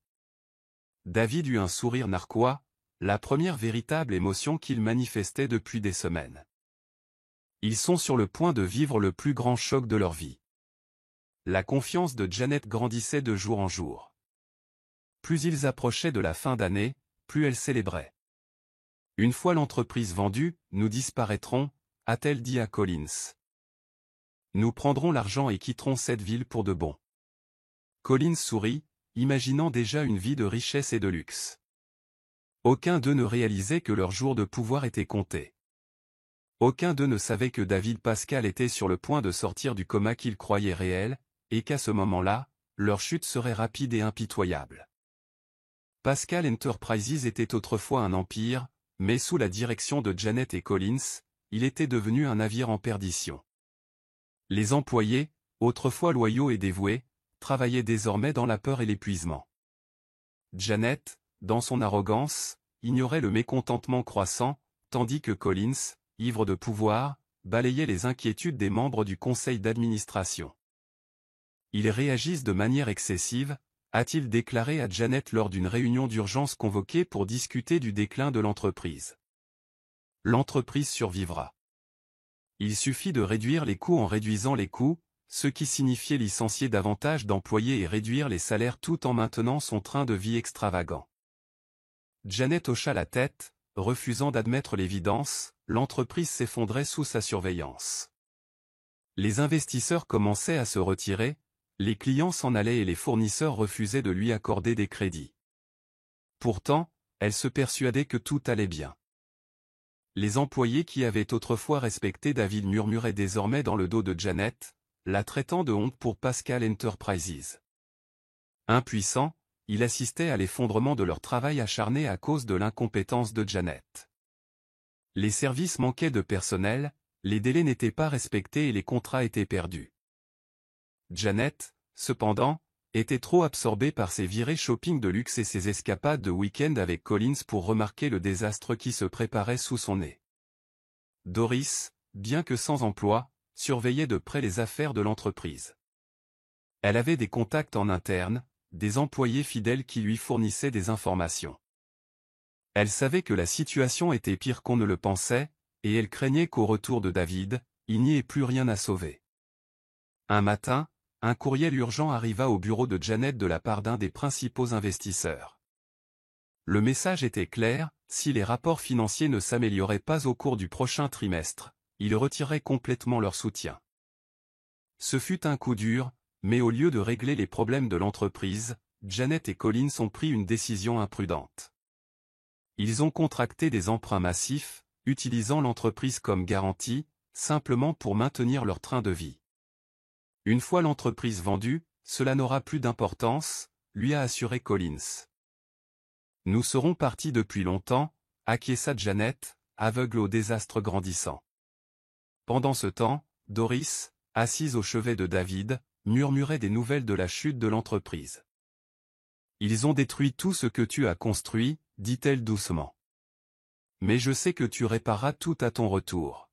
David eut un sourire narquois, la première véritable émotion qu'il manifestait depuis des semaines. Ils sont sur le point de vivre le plus grand choc de leur vie. La confiance de Janet grandissait de jour en jour. Plus ils approchaient de la fin d'année, plus elle célébrait. Une fois l'entreprise vendue, nous disparaîtrons, a-t-elle dit à Collins. Nous prendrons l'argent et quitterons cette ville pour de bon. Collins sourit, imaginant déjà une vie de richesse et de luxe. Aucun d'eux ne réalisait que leur jour de pouvoir était compté. Aucun d'eux ne savait que David Pascal était sur le point de sortir du coma qu'ils croyaient réel, et qu'à ce moment-là, leur chute serait rapide et impitoyable. Pascal Enterprises était autrefois un empire, mais sous la direction de Janet et Collins, il était devenu un navire en perdition. Les employés, autrefois loyaux et dévoués, travaillaient désormais dans la peur et l'épuisement. Janet, dans son arrogance, ignorait le mécontentement croissant, tandis que Collins, ivre de pouvoir, balayait les inquiétudes des membres du conseil d'administration. Ils réagissent de manière excessive, a-t-il déclaré à Janet lors d'une réunion d'urgence convoquée pour discuter du déclin de l'entreprise. L'entreprise survivra. Il suffit de réduire les coûts en réduisant les coûts, ce qui signifiait licencier davantage d'employés et réduire les salaires tout en maintenant son train de vie extravagant. Janet hocha la tête, refusant d'admettre l'évidence, l'entreprise s'effondrait sous sa surveillance. Les investisseurs commençaient à se retirer, les clients s'en allaient et les fournisseurs refusaient de lui accorder des crédits. Pourtant, elle se persuadait que tout allait bien. Les employés qui avaient autrefois respecté David murmuraient désormais dans le dos de Janet, la traitant de honte pour Pascal Enterprises. Impuissant, il assistait à l'effondrement de leur travail acharné à cause de l'incompétence de Janet. Les services manquaient de personnel, les délais n'étaient pas respectés et les contrats étaient perdus. Janet, cependant, était trop absorbée par ses virées shopping de luxe et ses escapades de week-end avec Collins pour remarquer le désastre qui se préparait sous son nez. Doris, bien que sans emploi, surveillait de près les affaires de l'entreprise. Elle avait des contacts en interne, des employés fidèles qui lui fournissaient des informations. Elle savait que la situation était pire qu'on ne le pensait, et elle craignait qu'au retour de David, il n'y ait plus rien à sauver. Un matin, un courriel urgent arriva au bureau de Janet de la part d'un des principaux investisseurs. Le message était clair, si les rapports financiers ne s'amélioraient pas au cours du prochain trimestre, ils retireraient complètement leur soutien. Ce fut un coup dur, mais au lieu de régler les problèmes de l'entreprise, Janet et Collins ont pris une décision imprudente. Ils ont contracté des emprunts massifs, utilisant l'entreprise comme garantie, simplement pour maintenir leur train de vie. Une fois l'entreprise vendue, cela n'aura plus d'importance, lui a assuré Collins. Nous serons partis depuis longtemps, acquiesça Janet, aveugle au désastre grandissant. Pendant ce temps, Doris, assise au chevet de David, murmurait des nouvelles de la chute de l'entreprise. Ils ont détruit tout ce que tu as construit, dit-elle doucement. Mais je sais que tu répareras tout à ton retour.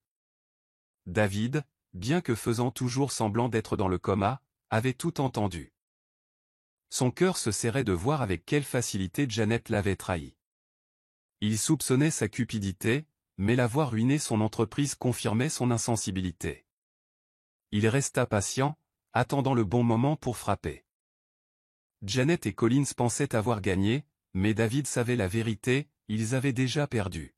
David, bien que faisant toujours semblant d'être dans le coma, avait tout entendu. Son cœur se serrait de voir avec quelle facilité Janet l'avait trahi. Il soupçonnait sa cupidité, mais l'avoir ruiné son entreprise confirmait son insensibilité. Il resta patient, attendant le bon moment pour frapper. Janet et Collins pensaient avoir gagné, mais David savait la vérité, ils avaient déjà perdu.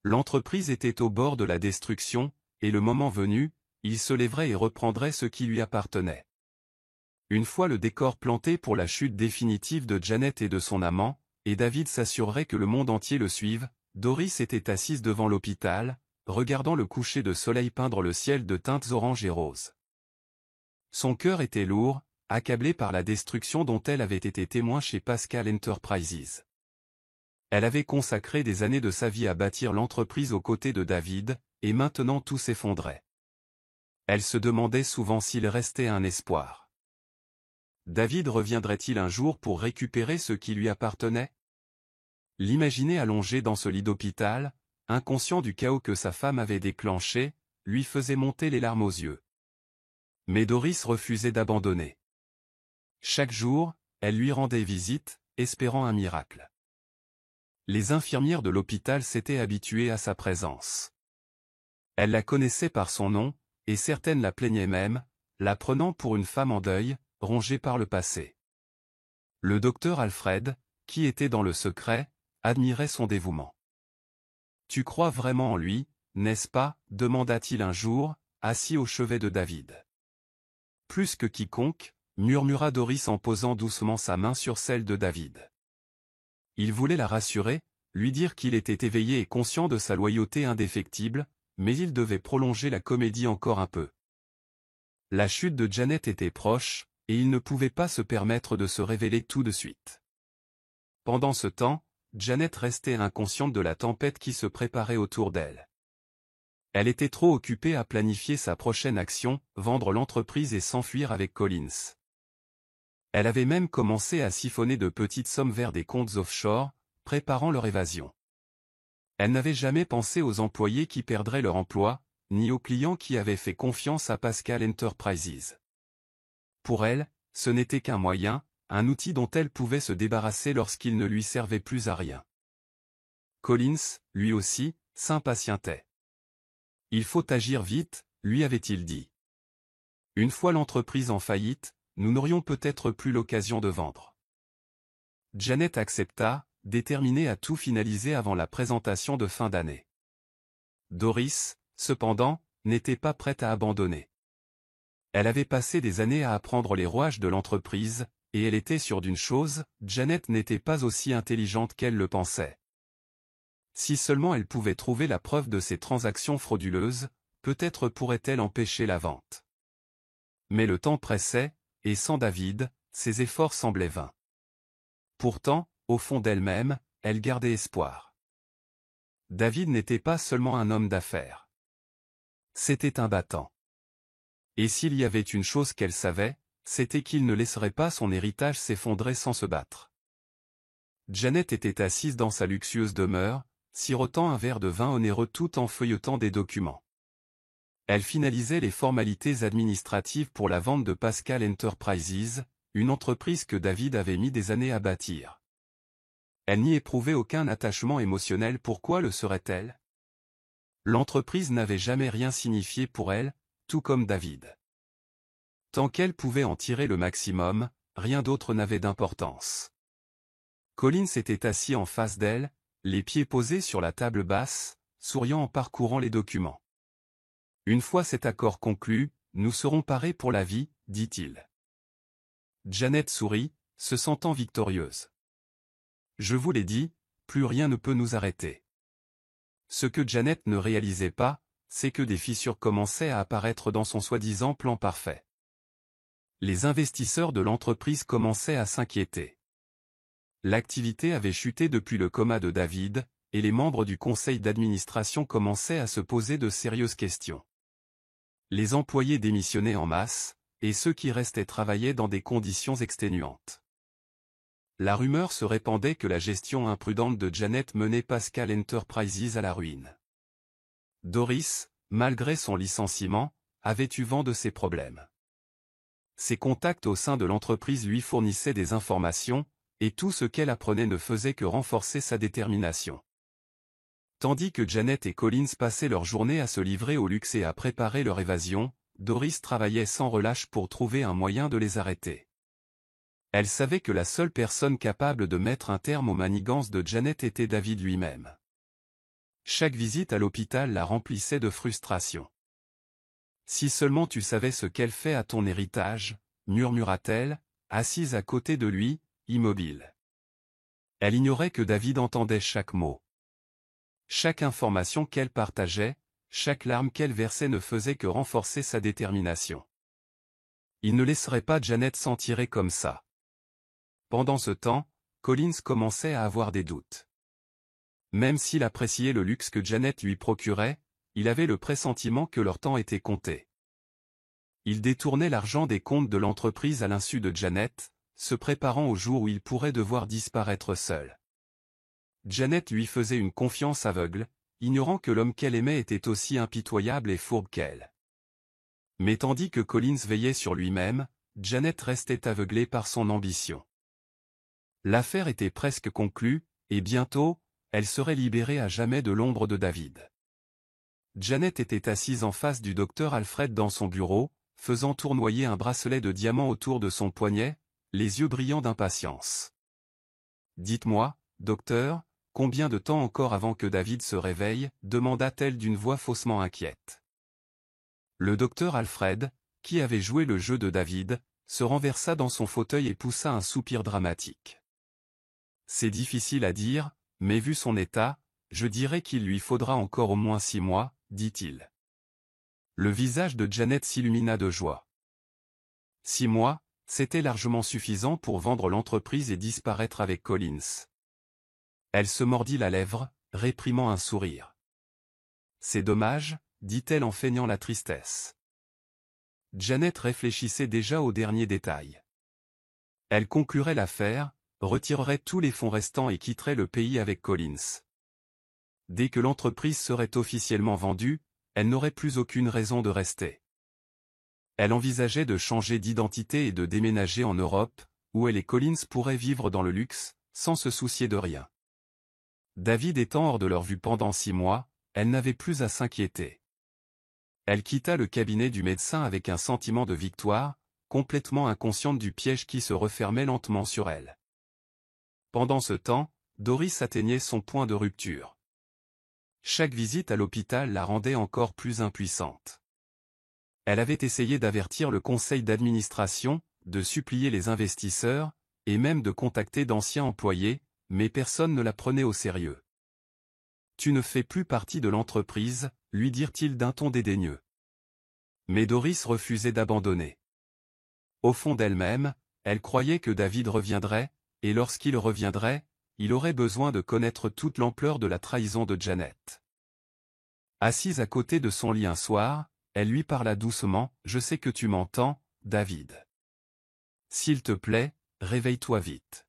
L'entreprise était au bord de la destruction, et le moment venu, il se lèverait et reprendrait ce qui lui appartenait. Une fois le décor planté pour la chute définitive de Janet et de son amant, et David s'assurerait que le monde entier le suive, Doris était assise devant l'hôpital, regardant le coucher de soleil peindre le ciel de teintes orange et rose. Son cœur était lourd, accablé par la destruction dont elle avait été témoin chez Pascal Enterprises. Elle avait consacré des années de sa vie à bâtir l'entreprise aux côtés de David, et maintenant tout s'effondrait. Elle se demandait souvent s'il restait un espoir. David reviendrait-il un jour pour récupérer ce qui lui appartenait? L'imaginer allongé dans ce lit d'hôpital, inconscient du chaos que sa femme avait déclenché, lui faisait monter les larmes aux yeux. Mais Doris refusait d'abandonner. Chaque jour, elle lui rendait visite, espérant un miracle. Les infirmières de l'hôpital s'étaient habituées à sa présence. Elles la connaissaient par son nom, et certaines la plaignaient même, la prenant pour une femme en deuil, rongée par le passé. Le docteur Alfred, qui était dans le secret, admirait son dévouement. « Tu crois vraiment en lui, n'est-ce pas ?» demanda-t-il un jour, assis au chevet de David. « Plus que quiconque », murmura Doris en posant doucement sa main sur celle de David. Il voulait la rassurer, lui dire qu'il était éveillé et conscient de sa loyauté indéfectible, mais il devait prolonger la comédie encore un peu. La chute de Janet était proche, et il ne pouvait pas se permettre de se révéler tout de suite. Pendant ce temps, Janet restait inconsciente de la tempête qui se préparait autour d'elle. Elle était trop occupée à planifier sa prochaine action, vendre l'entreprise et s'enfuir avec Collins. Elle avait même commencé à siphonner de petites sommes vers des comptes offshore, préparant leur évasion. Elle n'avait jamais pensé aux employés qui perdraient leur emploi, ni aux clients qui avaient fait confiance à Pascal Enterprises. Pour elle, ce n'était qu'un moyen, un outil dont elle pouvait se débarrasser lorsqu'il ne lui servait plus à rien. Collins, lui aussi, s'impatientait. « Il faut agir vite », lui avait-il dit. Une fois l'entreprise en faillite, nous n'aurions peut-être plus l'occasion de vendre. Janet accepta, déterminée à tout finaliser avant la présentation de fin d'année. Doris, cependant, n'était pas prête à abandonner. Elle avait passé des années à apprendre les rouages de l'entreprise, et elle était sûre d'une chose, Janet n'était pas aussi intelligente qu'elle le pensait. Si seulement elle pouvait trouver la preuve de ces transactions frauduleuses, peut-être pourrait-elle empêcher la vente. Mais le temps pressait, et sans David, ses efforts semblaient vains. Pourtant, au fond d'elle-même, elle gardait espoir. David n'était pas seulement un homme d'affaires. C'était un battant. Et s'il y avait une chose qu'elle savait, c'était qu'il ne laisserait pas son héritage s'effondrer sans se battre. Janet était assise dans sa luxueuse demeure, sirotant un verre de vin onéreux tout en feuilletant des documents. Elle finalisait les formalités administratives pour la vente de Pascal Enterprises, une entreprise que David avait mis des années à bâtir. Elle n'y éprouvait aucun attachement émotionnel. Pourquoi le serait-elle? L'entreprise n'avait jamais rien signifié pour elle, tout comme David. Tant qu'elle pouvait en tirer le maximum, rien d'autre n'avait d'importance. Collins était assis en face d'elle, les pieds posés sur la table basse, souriant en parcourant les documents. Une fois cet accord conclu, nous serons parés pour la vie, dit-il. Janet sourit, se sentant victorieuse. Je vous l'ai dit, plus rien ne peut nous arrêter. Ce que Janet ne réalisait pas, c'est que des fissures commençaient à apparaître dans son soi-disant plan parfait. Les investisseurs de l'entreprise commençaient à s'inquiéter. L'activité avait chuté depuis le coma de David, et les membres du conseil d'administration commençaient à se poser de sérieuses questions. Les employés démissionnaient en masse, et ceux qui restaient travaillaient dans des conditions exténuantes. La rumeur se répandait que la gestion imprudente de Janet menait Pascal Enterprises à la ruine. Doris, malgré son licenciement, avait eu vent de ses problèmes. Ses contacts au sein de l'entreprise lui fournissaient des informations, et tout ce qu'elle apprenait ne faisait que renforcer sa détermination. Tandis que Janet et Collins passaient leur journée à se livrer au luxe et à préparer leur évasion, Doris travaillait sans relâche pour trouver un moyen de les arrêter. Elle savait que la seule personne capable de mettre un terme aux manigances de Janet était David lui-même. Chaque visite à l'hôpital la remplissait de frustration. « Si seulement tu savais ce qu'elle fait à ton héritage », murmura-t-elle, assise à côté de lui, immobile. Elle ignorait que David entendait chaque mot. Chaque information qu'elle partageait, chaque larme qu'elle versait ne faisait que renforcer sa détermination. Il ne laisserait pas Janet s'en tirer comme ça. Pendant ce temps, Collins commençait à avoir des doutes. Même s'il appréciait le luxe que Janet lui procurait, il avait le pressentiment que leur temps était compté. Il détournait l'argent des comptes de l'entreprise à l'insu de Janet, se préparant au jour où il pourrait devoir disparaître seul. Janet lui faisait une confiance aveugle, ignorant que l'homme qu'elle aimait était aussi impitoyable et fourbe qu'elle. Mais tandis que Collins veillait sur lui-même, Janet restait aveuglée par son ambition. L'affaire était presque conclue, et bientôt, elle serait libérée à jamais de l'ombre de David. Janet était assise en face du docteur Alfred dans son bureau, faisant tournoyer un bracelet de diamants autour de son poignet, les yeux brillants d'impatience. « Dites-moi, docteur, combien de temps encore avant que David se réveille ?» demanda-t-elle d'une voix faussement inquiète. Le docteur Alfred, qui avait joué le jeu de David, se renversa dans son fauteuil et poussa un soupir dramatique. « C'est difficile à dire, mais vu son état, je dirais qu'il lui faudra encore au moins 6 mois, dit-il. Le visage de Janet s'illumina de joie. 6 mois, c'était largement suffisant pour vendre l'entreprise et disparaître avec Collins. Elle se mordit la lèvre, réprimant un sourire. « C'est dommage, dit-elle en feignant la tristesse. Janet réfléchissait déjà aux derniers détails. Elle conclurait l'affaire, retirerait tous les fonds restants et quitterait le pays avec Collins. Dès que l'entreprise serait officiellement vendue, elle n'aurait plus aucune raison de rester. Elle envisageait de changer d'identité et de déménager en Europe, où elle et Collins pourraient vivre dans le luxe, sans se soucier de rien. David étant hors de leur vue pendant 6 mois, elle n'avait plus à s'inquiéter. Elle quitta le cabinet du médecin avec un sentiment de victoire, complètement inconsciente du piège qui se refermait lentement sur elle. Pendant ce temps, Doris atteignait son point de rupture. Chaque visite à l'hôpital la rendait encore plus impuissante. Elle avait essayé d'avertir le conseil d'administration, de supplier les investisseurs, et même de contacter d'anciens employés, mais personne ne la prenait au sérieux. « Tu ne fais plus partie de l'entreprise », lui dirent-ils d'un ton dédaigneux. Mais Doris refusait d'abandonner. Au fond d'elle-même, elle croyait que David reviendrait, et lorsqu'il reviendrait, il aurait besoin de connaître toute l'ampleur de la trahison de Janet. Assise à côté de son lit un soir, elle lui parla doucement. « Je sais que tu m'entends, David. S'il te plaît, réveille-toi vite.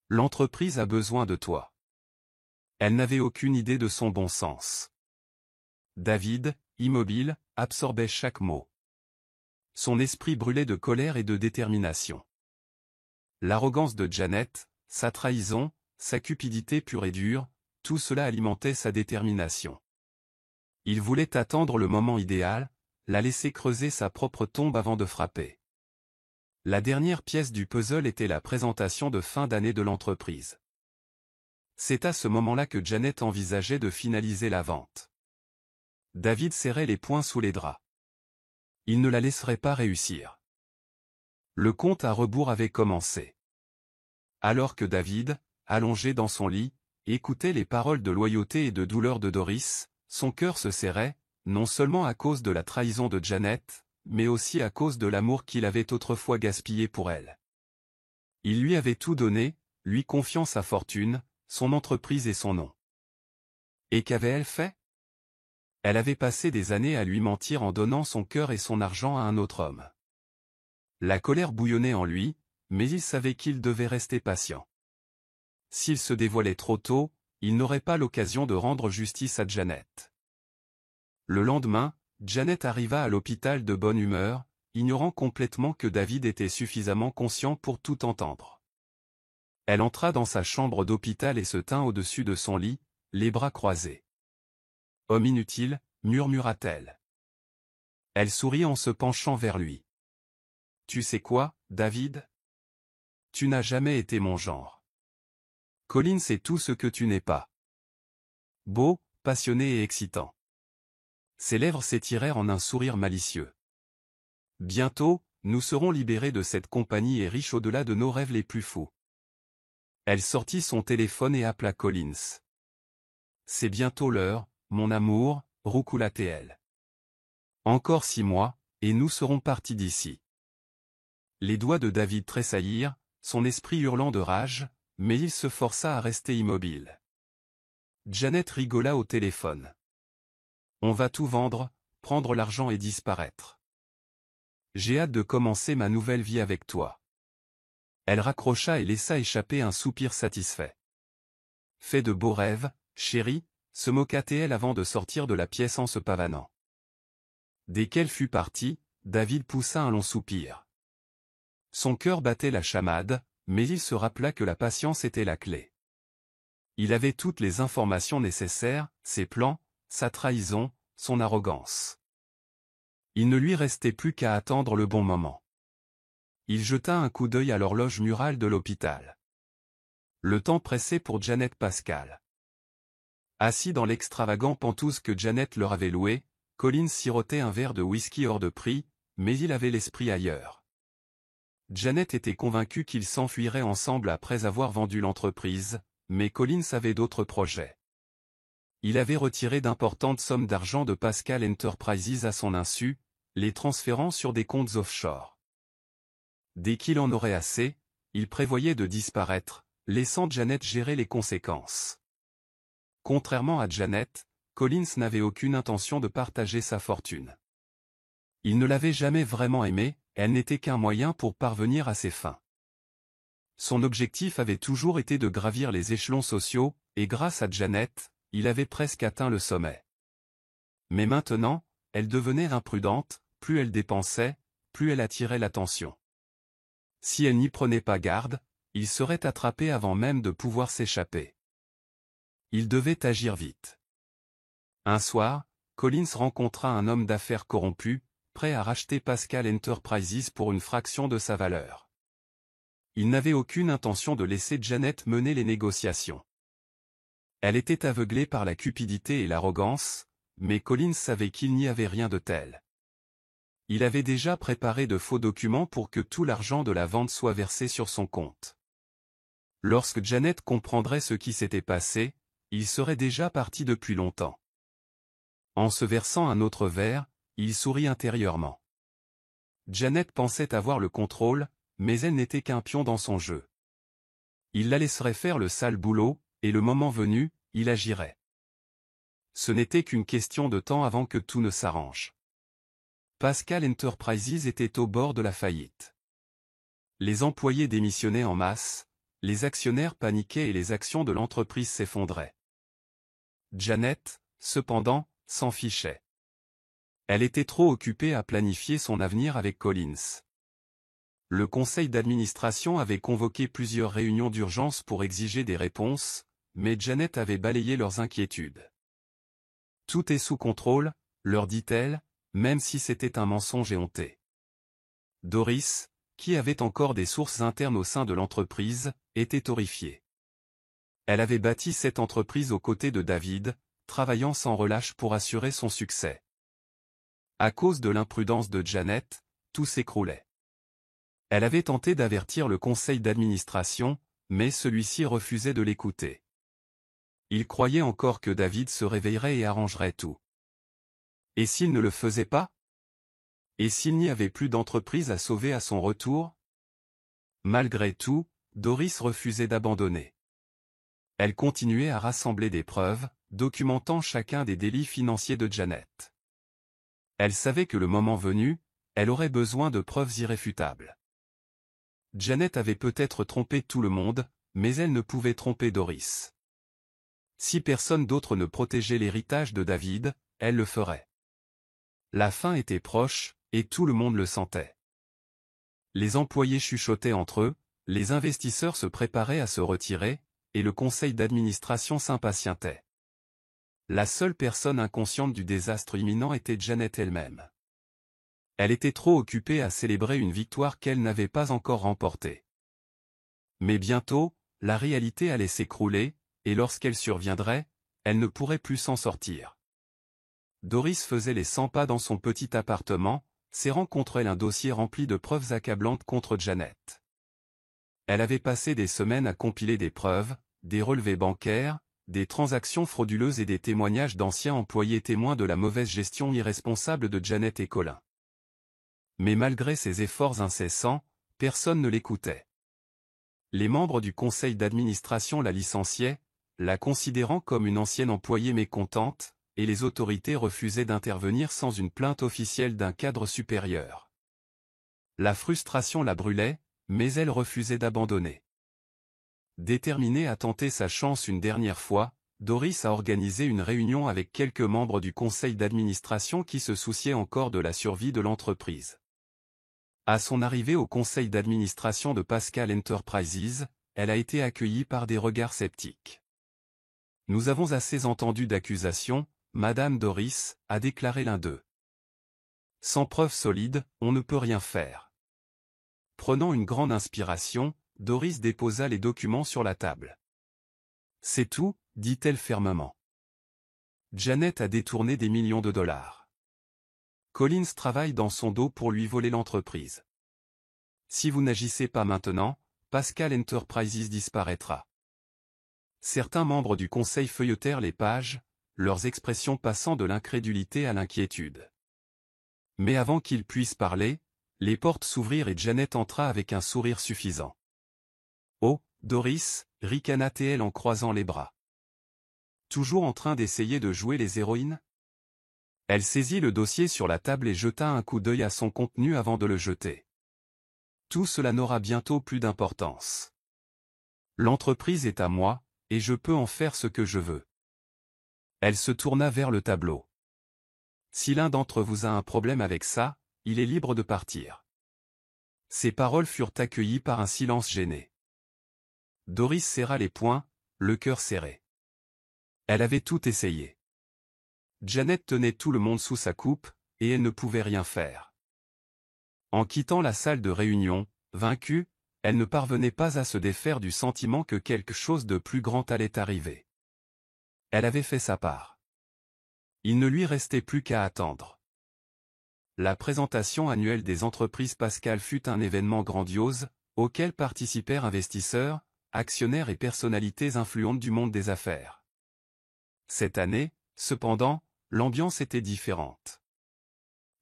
L'entreprise a besoin de toi. » Elle n'avait aucune idée de son bon sens. David, immobile, absorbait chaque mot. Son esprit brûlait de colère et de détermination. L'arrogance de Janet, sa trahison, sa cupidité pure et dure, tout cela alimentait sa détermination. Il voulait attendre le moment idéal, la laisser creuser sa propre tombe avant de frapper. La dernière pièce du puzzle était la présentation de fin d'année de l'entreprise. C'est à ce moment-là que Janet envisageait de finaliser la vente. David serrait les poings sous les draps. Il ne la laisserait pas réussir. Le compte à rebours avait commencé. Alors que David, allongé dans son lit, écoutait les paroles de loyauté et de douleur de Doris, son cœur se serrait, non seulement à cause de la trahison de Janet, mais aussi à cause de l'amour qu'il avait autrefois gaspillé pour elle. Il lui avait tout donné, lui confiant sa fortune, son entreprise et son nom. Et qu'avait-elle fait? Elle avait passé des années à lui mentir en donnant son cœur et son argent à un autre homme. La colère bouillonnait en lui, mais il savait qu'il devait rester patient. S'il se dévoilait trop tôt, il n'aurait pas l'occasion de rendre justice à Janet. Le lendemain, Janet arriva à l'hôpital de bonne humeur, ignorant complètement que David était suffisamment conscient pour tout entendre. Elle entra dans sa chambre d'hôpital et se tint au-dessus de son lit, les bras croisés. « Homme inutile », murmura-t-elle. Elle sourit en se penchant vers lui. « Tu sais quoi, David? Tu n'as jamais été mon genre. Collins est tout ce que tu n'es pas. Beau, passionné et excitant. » Ses lèvres s'étirèrent en un sourire malicieux. Bientôt, nous serons libérés de cette compagnie et riches au-delà de nos rêves les plus fous. Elle sortit son téléphone et appela Collins. C'est bientôt l'heure, mon amour, roucoula-t-elle. Encore 6 mois, et nous serons partis d'ici. Les doigts de David tressaillirent, son esprit hurlant de rage, mais il se força à rester immobile. Janet rigola au téléphone. On va tout vendre, prendre l'argent et disparaître. J'ai hâte de commencer ma nouvelle vie avec toi. Elle raccrocha et laissa échapper un soupir satisfait. Fais de beaux rêves, chérie, se moqua-t-elle avant de sortir de la pièce en se pavanant. Dès qu'elle fut partie, David poussa un long soupir. Son cœur battait la chamade, mais il se rappela que la patience était la clé. Il avait toutes les informations nécessaires, ses plans, sa trahison, son arrogance. Il ne lui restait plus qu'à attendre le bon moment. Il jeta un coup d'œil à l'horloge murale de l'hôpital. Le temps pressait pour Janet Pascal. Assis dans l'extravagant penthouse que Janet leur avait loué, Collins sirotait un verre de whisky hors de prix, mais il avait l'esprit ailleurs. Janet était convaincue qu'ils s'enfuiraient ensemble après avoir vendu l'entreprise, mais Collins avait d'autres projets. Il avait retiré d'importantes sommes d'argent de Pascal Enterprises à son insu, les transférant sur des comptes offshore. Dès qu'il en aurait assez, il prévoyait de disparaître, laissant Janet gérer les conséquences. Contrairement à Janet, Collins n'avait aucune intention de partager sa fortune. Il ne l'avait jamais vraiment aimée, elle n'était qu'un moyen pour parvenir à ses fins. Son objectif avait toujours été de gravir les échelons sociaux, et grâce à Janet, il avait presque atteint le sommet. Mais maintenant, elle devenait imprudente, plus elle dépensait, plus elle attirait l'attention. Si elle n'y prenait pas garde, il serait attrapé avant même de pouvoir s'échapper. Il devait agir vite. Un soir, Collins rencontra un homme d'affaires corrompu, prêt à racheter Pascal Enterprises pour une fraction de sa valeur. Il n'avait aucune intention de laisser Janet mener les négociations. Elle était aveuglée par la cupidité et l'arrogance, mais Collins savait qu'il n'y avait rien de tel. Il avait déjà préparé de faux documents pour que tout l'argent de la vente soit versé sur son compte. Lorsque Janet comprendrait ce qui s'était passé, il serait déjà parti depuis longtemps. En se versant un autre verre, il sourit intérieurement. Janet pensait avoir le contrôle, mais elle n'était qu'un pion dans son jeu. Il la laisserait faire le sale boulot, et le moment venu, il agirait. Ce n'était qu'une question de temps avant que tout ne s'arrange. Pascal Enterprises était au bord de la faillite. Les employés démissionnaient en masse, les actionnaires paniquaient et les actions de l'entreprise s'effondraient. Janet, cependant, s'en fichait. Elle était trop occupée à planifier son avenir avec Collins. Le conseil d'administration avait convoqué plusieurs réunions d'urgence pour exiger des réponses, mais Janet avait balayé leurs inquiétudes. Tout est sous contrôle, leur dit-elle, même si c'était un mensonge éhonté. Doris, qui avait encore des sources internes au sein de l'entreprise, était horrifiée. Elle avait bâti cette entreprise aux côtés de David, travaillant sans relâche pour assurer son succès. À cause de l'imprudence de Janet, tout s'écroulait. Elle avait tenté d'avertir le conseil d'administration, mais celui-ci refusait de l'écouter. Il croyait encore que David se réveillerait et arrangerait tout. Et s'il ne le faisait pas? Et s'il n'y avait plus d'entreprise à sauver à son retour? Malgré tout, Doris refusait d'abandonner. Elle continuait à rassembler des preuves, documentant chacun des délits financiers de Janet. Elle savait que le moment venu, elle aurait besoin de preuves irréfutables. Janet avait peut-être trompé tout le monde, mais elle ne pouvait tromper Doris. Si personne d'autre ne protégeait l'héritage de David, elle le ferait. La fin était proche, et tout le monde le sentait. Les employés chuchotaient entre eux, les investisseurs se préparaient à se retirer, et le conseil d'administration s'impatientait. La seule personne inconsciente du désastre imminent était Janet elle-même. Elle était trop occupée à célébrer une victoire qu'elle n'avait pas encore remportée. Mais bientôt, la réalité allait s'écrouler, et lorsqu'elle surviendrait, elle ne pourrait plus s'en sortir. Doris faisait les 100 pas dans son petit appartement, serrant contre elle un dossier rempli de preuves accablantes contre Janet. Elle avait passé des semaines à compiler des preuves, des relevés bancaires, des transactions frauduleuses et des témoignages d'anciens employés témoins de la mauvaise gestion irresponsable de Janet et Colin. Mais malgré ses efforts incessants, personne ne l'écoutait. Les membres du conseil d'administration la licenciaient, la considérant comme une ancienne employée mécontente, et les autorités refusaient d'intervenir sans une plainte officielle d'un cadre supérieur. La frustration la brûlait, mais elle refusait d'abandonner. Déterminée à tenter sa chance une dernière fois, Doris a organisé une réunion avec quelques membres du conseil d'administration qui se souciaient encore de la survie de l'entreprise. À son arrivée au conseil d'administration de Pascal Enterprises, elle a été accueillie par des regards sceptiques. « Nous avons assez entendu d'accusations, Madame Doris, » a déclaré l'un d'eux. « Sans preuves solides, on ne peut rien faire. » Prenant une grande inspiration, Doris déposa les documents sur la table. « C'est tout, » dit-elle fermement. Janet a détourné des millions de dollars. Collins travaille dans son dos pour lui voler l'entreprise. Si vous n'agissez pas maintenant, Pascal Enterprises disparaîtra. Certains membres du conseil feuilletèrent les pages, leurs expressions passant de l'incrédulité à l'inquiétude. Mais avant qu'ils puissent parler, les portes s'ouvrirent et Janet entra avec un sourire suffisant. « Oh, Doris » ricana-t-elle en croisant les bras. « Toujours en train d'essayer de jouer les héroïnes ?» Elle saisit le dossier sur la table et jeta un coup d'œil à son contenu avant de le jeter. Tout cela n'aura bientôt plus d'importance. L'entreprise est à moi, et je peux en faire ce que je veux. Elle se tourna vers le tableau. Si l'un d'entre vous a un problème avec ça, il est libre de partir. Ces paroles furent accueillies par un silence gêné. Doris serra les poings, le cœur serré. Elle avait tout essayé. Janet tenait tout le monde sous sa coupe, et elle ne pouvait rien faire. En quittant la salle de réunion, vaincue, elle ne parvenait pas à se défaire du sentiment que quelque chose de plus grand allait arriver. Elle avait fait sa part. Il ne lui restait plus qu'à attendre. La présentation annuelle des entreprises Pascal fut un événement grandiose, auquel participèrent investisseurs, actionnaires et personnalités influentes du monde des affaires. Cette année, cependant, l'ambiance était différente.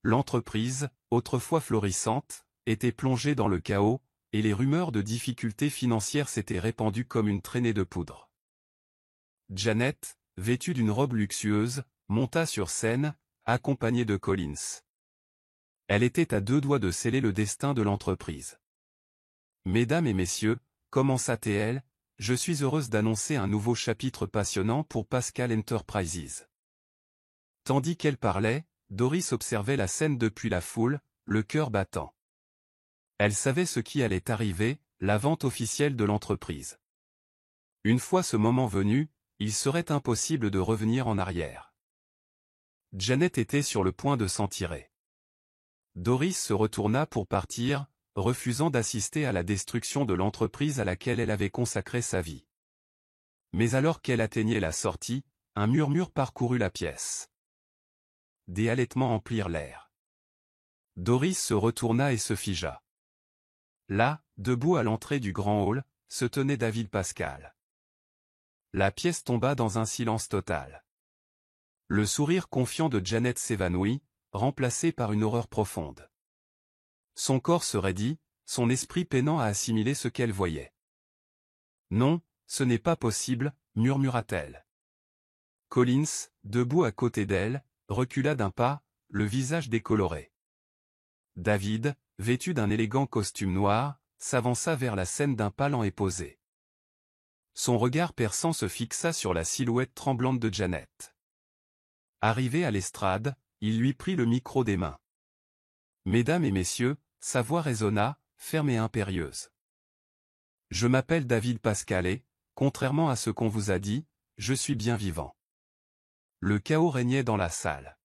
L'entreprise, autrefois florissante, était plongée dans le chaos, et les rumeurs de difficultés financières s'étaient répandues comme une traînée de poudre. Janet, vêtue d'une robe luxueuse, monta sur scène, accompagnée de Collins. Elle était à deux doigts de sceller le destin de l'entreprise. « Mesdames et messieurs » commença-t-elle, « je suis heureuse d'annoncer un nouveau chapitre passionnant pour Pascal Enterprises. » Tandis qu'elle parlait, Doris observait la scène depuis la foule, le cœur battant. Elle savait ce qui allait arriver, la vente officielle de l'entreprise. Une fois ce moment venu, il serait impossible de revenir en arrière. Janet était sur le point de s'en tirer. Doris se retourna pour partir, refusant d'assister à la destruction de l'entreprise à laquelle elle avait consacré sa vie. Mais alors qu'elle atteignait la sortie, un murmure parcourut la pièce. Des halètements emplirent l'air. Doris se retourna et se figea. Là, debout à l'entrée du grand hall, se tenait David Pascal. La pièce tomba dans un silence total. Le sourire confiant de Janet s'évanouit, remplacé par une horreur profonde. Son corps se raidit, son esprit peinant à assimiler ce qu'elle voyait. « Non, ce n'est pas possible » murmura-t-elle. Collins, debout à côté d'elle, recula d'un pas, le visage décoloré. David, vêtu d'un élégant costume noir, s'avança vers la scène d'un pas lent et posé. Son regard perçant se fixa sur la silhouette tremblante de Janet. Arrivé à l'estrade, il lui prit le micro des mains. « Mesdames et messieurs » sa voix résonna, ferme et impérieuse. « Je m'appelle David Pascal et, contrairement à ce qu'on vous a dit, je suis bien vivant. » Le chaos régnait dans la salle.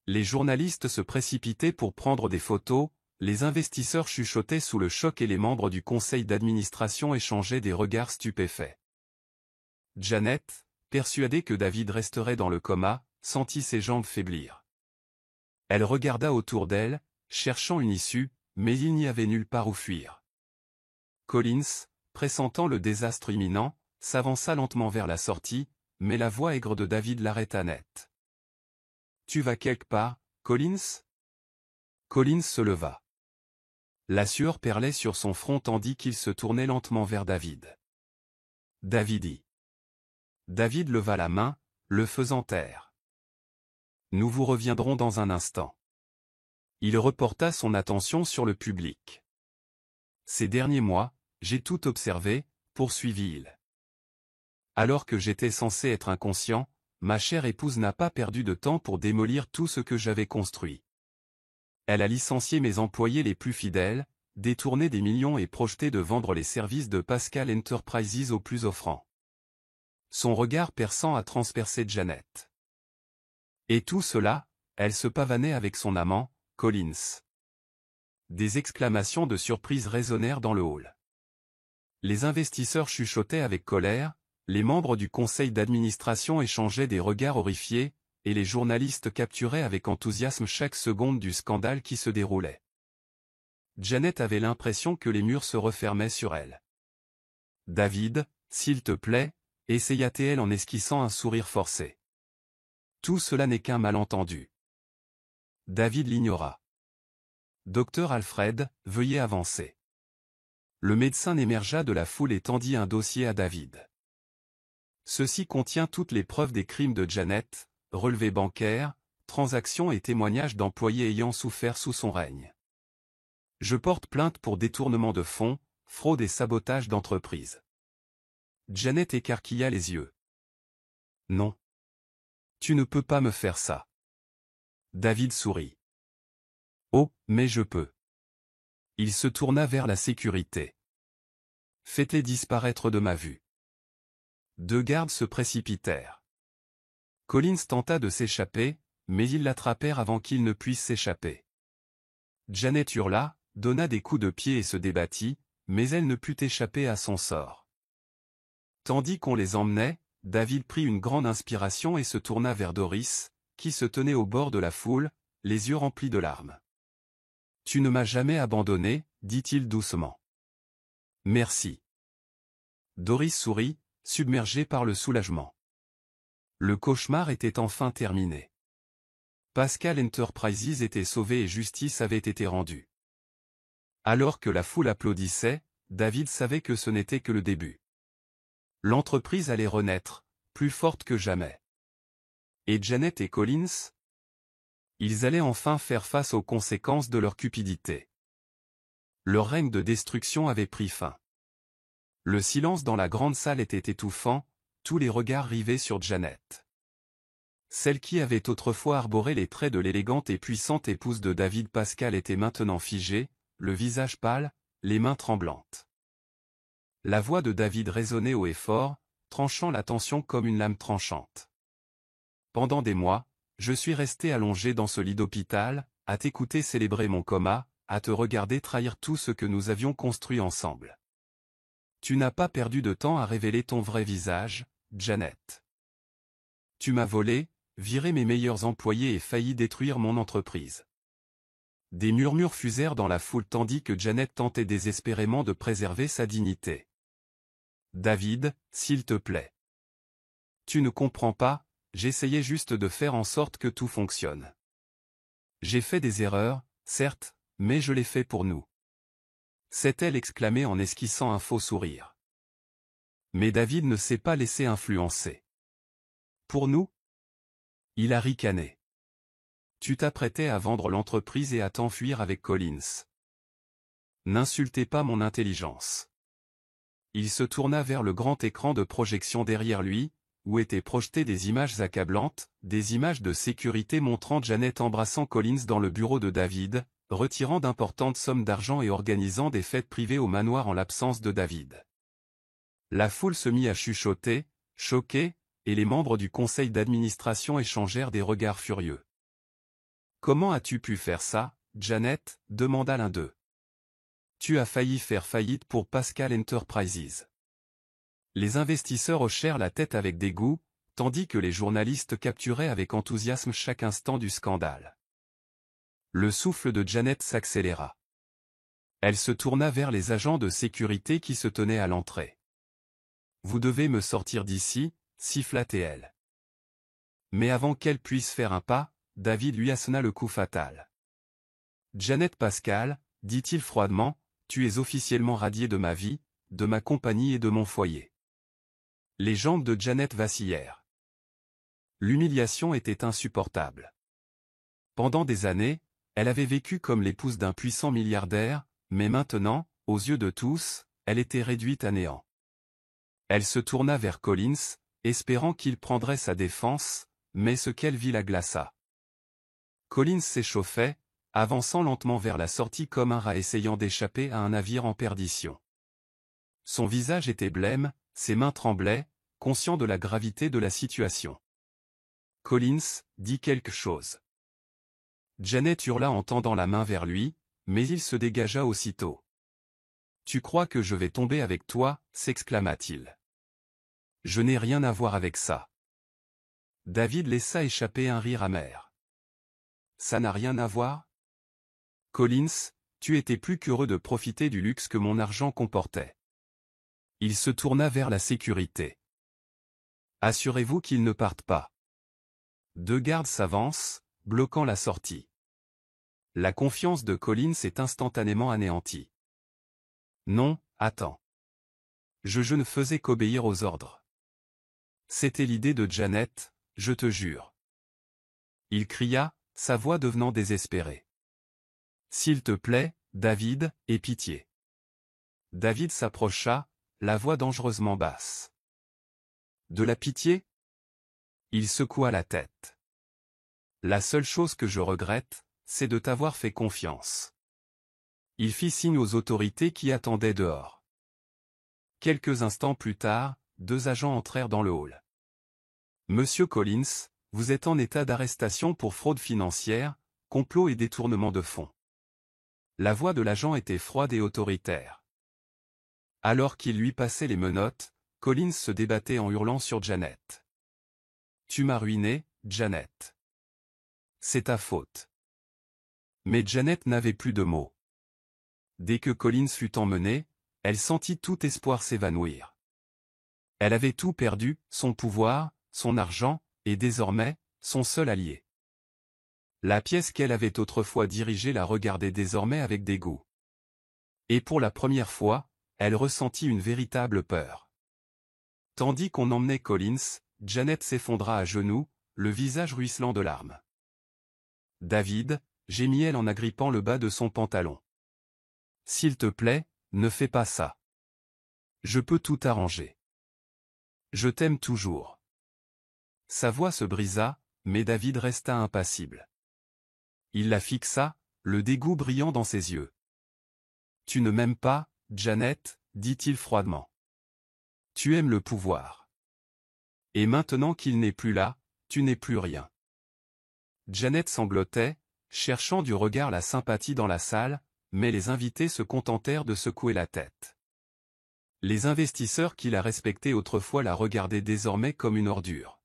Les journalistes se précipitaient pour prendre des photos, les investisseurs chuchotaient sous le choc et les membres du conseil d'administration échangeaient des regards stupéfaits. Janet, persuadée que David resterait dans le coma, sentit ses jambes faiblir. Elle regarda autour d'elle, cherchant une issue, mais il n'y avait nulle part où fuir. Collins, pressentant le désastre imminent, s'avança lentement vers la sortie, mais la voix aigre de David l'arrêta net. « Tu vas quelque part, Collins ?» Collins se leva. La sueur perlait sur son front tandis qu'il se tournait lentement vers David. David dit. David leva la main, le faisant taire. « Nous vous reviendrons dans un instant. » Il reporta son attention sur le public. « Ces derniers mois, j'ai tout observé, poursuivit-il. Alors que j'étais censé être inconscient, ma chère épouse n'a pas perdu de temps pour démolir tout ce que j'avais construit. Elle a licencié mes employés les plus fidèles, détourné des millions et projeté de vendre les services de Pascal Enterprises aux plus offrants. Son regard perçant a transpercé Janet. Et tout cela, elle se pavanait avec son amant, Collins. Des exclamations de surprise résonnèrent dans le hall. Les investisseurs chuchotaient avec colère, les membres du conseil d'administration échangeaient des regards horrifiés, et les journalistes capturaient avec enthousiasme chaque seconde du scandale qui se déroulait. Janet avait l'impression que les murs se refermaient sur elle. « David, s'il te plaît » essaya-t-elle en esquissant un sourire forcé. « Tout cela n'est qu'un malentendu. » David l'ignora. « Docteur Alfred, veuillez avancer. » Le médecin émergea de la foule et tendit un dossier à David. Ceci contient toutes les preuves des crimes de Janet, relevés bancaires, transactions et témoignages d'employés ayant souffert sous son règne. Je porte plainte pour détournement de fonds, fraude et sabotage d'entreprise. Janet écarquilla les yeux. Non. Tu ne peux pas me faire ça. David sourit. Oh, mais je peux. Il se tourna vers la sécurité. Faites-les disparaître de ma vue. Deux gardes se précipitèrent. Collins tenta de s'échapper, mais ils l'attrapèrent avant qu'il ne puisse s'échapper. Janet hurla, donna des coups de pied et se débattit, mais elle ne put échapper à son sort. Tandis qu'on les emmenait, David prit une grande inspiration et se tourna vers Doris, qui se tenait au bord de la foule, les yeux remplis de larmes. « Tu ne m'as jamais abandonné, dit-il doucement. Merci. » Doris sourit, submergée par le soulagement. Le cauchemar était enfin terminé. Pascal Enterprises était sauvé et justice avait été rendue. Alors que la foule applaudissait, David savait que ce n'était que le début. L'entreprise allait renaître, plus forte que jamais. Et Janet et Collins? Ils allaient enfin faire face aux conséquences de leur cupidité. Leur règne de destruction avait pris fin. Le silence dans la grande salle était étouffant, tous les regards rivés sur Janet. Celle qui avait autrefois arboré les traits de l'élégante et puissante épouse de David Pascal était maintenant figée, le visage pâle, les mains tremblantes. La voix de David résonnait haut et fort, tranchant la tension comme une lame tranchante. Pendant des mois, je suis resté allongé dans ce lit d'hôpital, à t'écouter célébrer mon coma, à te regarder trahir tout ce que nous avions construit ensemble. Tu n'as pas perdu de temps à révéler ton vrai visage, Janet. Tu m'as volé, viré mes meilleurs employés et failli détruire mon entreprise. Des murmures fusèrent dans la foule tandis que Janet tentait désespérément de préserver sa dignité. David, s'il te plaît. Tu ne comprends pas, j'essayais juste de faire en sorte que tout fonctionne. J'ai fait des erreurs, certes, mais je l'ai fait pour nous. S'est-elle exclamée en esquissant un faux sourire. Mais David ne s'est pas laissé influencer. Pour nous? Il a ricané. Tu t'apprêtais à vendre l'entreprise et à t'enfuir avec Collins. N'insultez pas mon intelligence. Il se tourna vers le grand écran de projection derrière lui, où étaient projetées des images accablantes, des images de sécurité montrant Janet embrassant Collins dans le bureau de David, retirant d'importantes sommes d'argent et organisant des fêtes privées au manoir en l'absence de David. La foule se mit à chuchoter, choquée, et les membres du conseil d'administration échangèrent des regards furieux. « Comment as-tu pu faire ça, Janet ?» demanda l'un d'eux. « Tu as failli faire faillite pour Pascal Enterprises. » Les investisseurs hochèrent la tête avec dégoût, tandis que les journalistes capturaient avec enthousiasme chaque instant du scandale. Le souffle de Janet s'accéléra. Elle se tourna vers les agents de sécurité qui se tenaient à l'entrée. « Vous devez me sortir d'ici » siffla-t-elle. Mais avant qu'elle puisse faire un pas, David lui assena le coup fatal. « Janet Pascal, dit-il froidement, tu es officiellement radiée de ma vie, de ma compagnie et de mon foyer. » Les jambes de Janet vacillèrent. L'humiliation était insupportable. Pendant des années, elle avait vécu comme l'épouse d'un puissant milliardaire, mais maintenant, aux yeux de tous, elle était réduite à néant. Elle se tourna vers Collins, espérant qu'il prendrait sa défense, mais ce qu'elle vit la glaça. Collins s'échauffait, avançant lentement vers la sortie comme un rat essayant d'échapper à un navire en perdition. Son visage était blême, ses mains tremblaient, conscient de la gravité de la situation. Collins dit quelque chose. Janet hurla en tendant la main vers lui, mais il se dégagea aussitôt. « Tu crois que je vais tomber avec toi » s'exclama-t-il. « Je n'ai rien à voir avec ça. » David laissa échapper un rire amer. « Ça n'a rien à voir ? Collins, tu étais plus qu'heureux de profiter du luxe que mon argent comportait. » Il se tourna vers la sécurité. « Assurez-vous qu'ils ne partent pas. » 2 gardes s'avancent, bloquant la sortie. La confiance de Collins est instantanément anéantie. « Non, attends. Je ne faisais qu'obéir aux ordres. C'était l'idée de Janet, je te jure. » Il cria, sa voix devenant désespérée. « S'il te plaît, David, aie pitié. » David s'approcha, la voix dangereusement basse. « De la pitié ?» Il secoua la tête. « La seule chose que je regrette, c'est de t'avoir fait confiance. » Il fit signe aux autorités qui attendaient dehors. Quelques instants plus tard, 2 agents entrèrent dans le hall. « Monsieur Collins, vous êtes en état d'arrestation pour fraude financière, complot et détournement de fonds. » La voix de l'agent était froide et autoritaire. Alors qu'il lui passait les menottes, Collins se débattait en hurlant sur Janet. « Tu m'as ruiné, Janet. C'est ta faute. » Mais Janet n'avait plus de mots. Dès que Collins fut emmené, elle sentit tout espoir s'évanouir. Elle avait tout perdu, son pouvoir, son argent, et désormais, son seul allié. La pièce qu'elle avait autrefois dirigée la regardait désormais avec dégoût. Et pour la première fois, elle ressentit une véritable peur. Tandis qu'on emmenait Collins, Janet s'effondra à genoux, le visage ruisselant de larmes. « David » gémit-elle en agrippant le bas de son pantalon. « S'il te plaît, ne fais pas ça. Je peux tout arranger. Je t'aime toujours. » Sa voix se brisa, mais David resta impassible. Il la fixa, le dégoût brillant dans ses yeux. « Tu ne m'aimes pas, Janet » dit-il froidement. « Tu aimes le pouvoir. Et maintenant qu'il n'est plus là, tu n'es plus rien. » Janet sanglotait, cherchant du regard la sympathie dans la salle, mais les invités se contentèrent de secouer la tête. Les investisseurs qui la respectaient autrefois la regardaient désormais comme une ordure.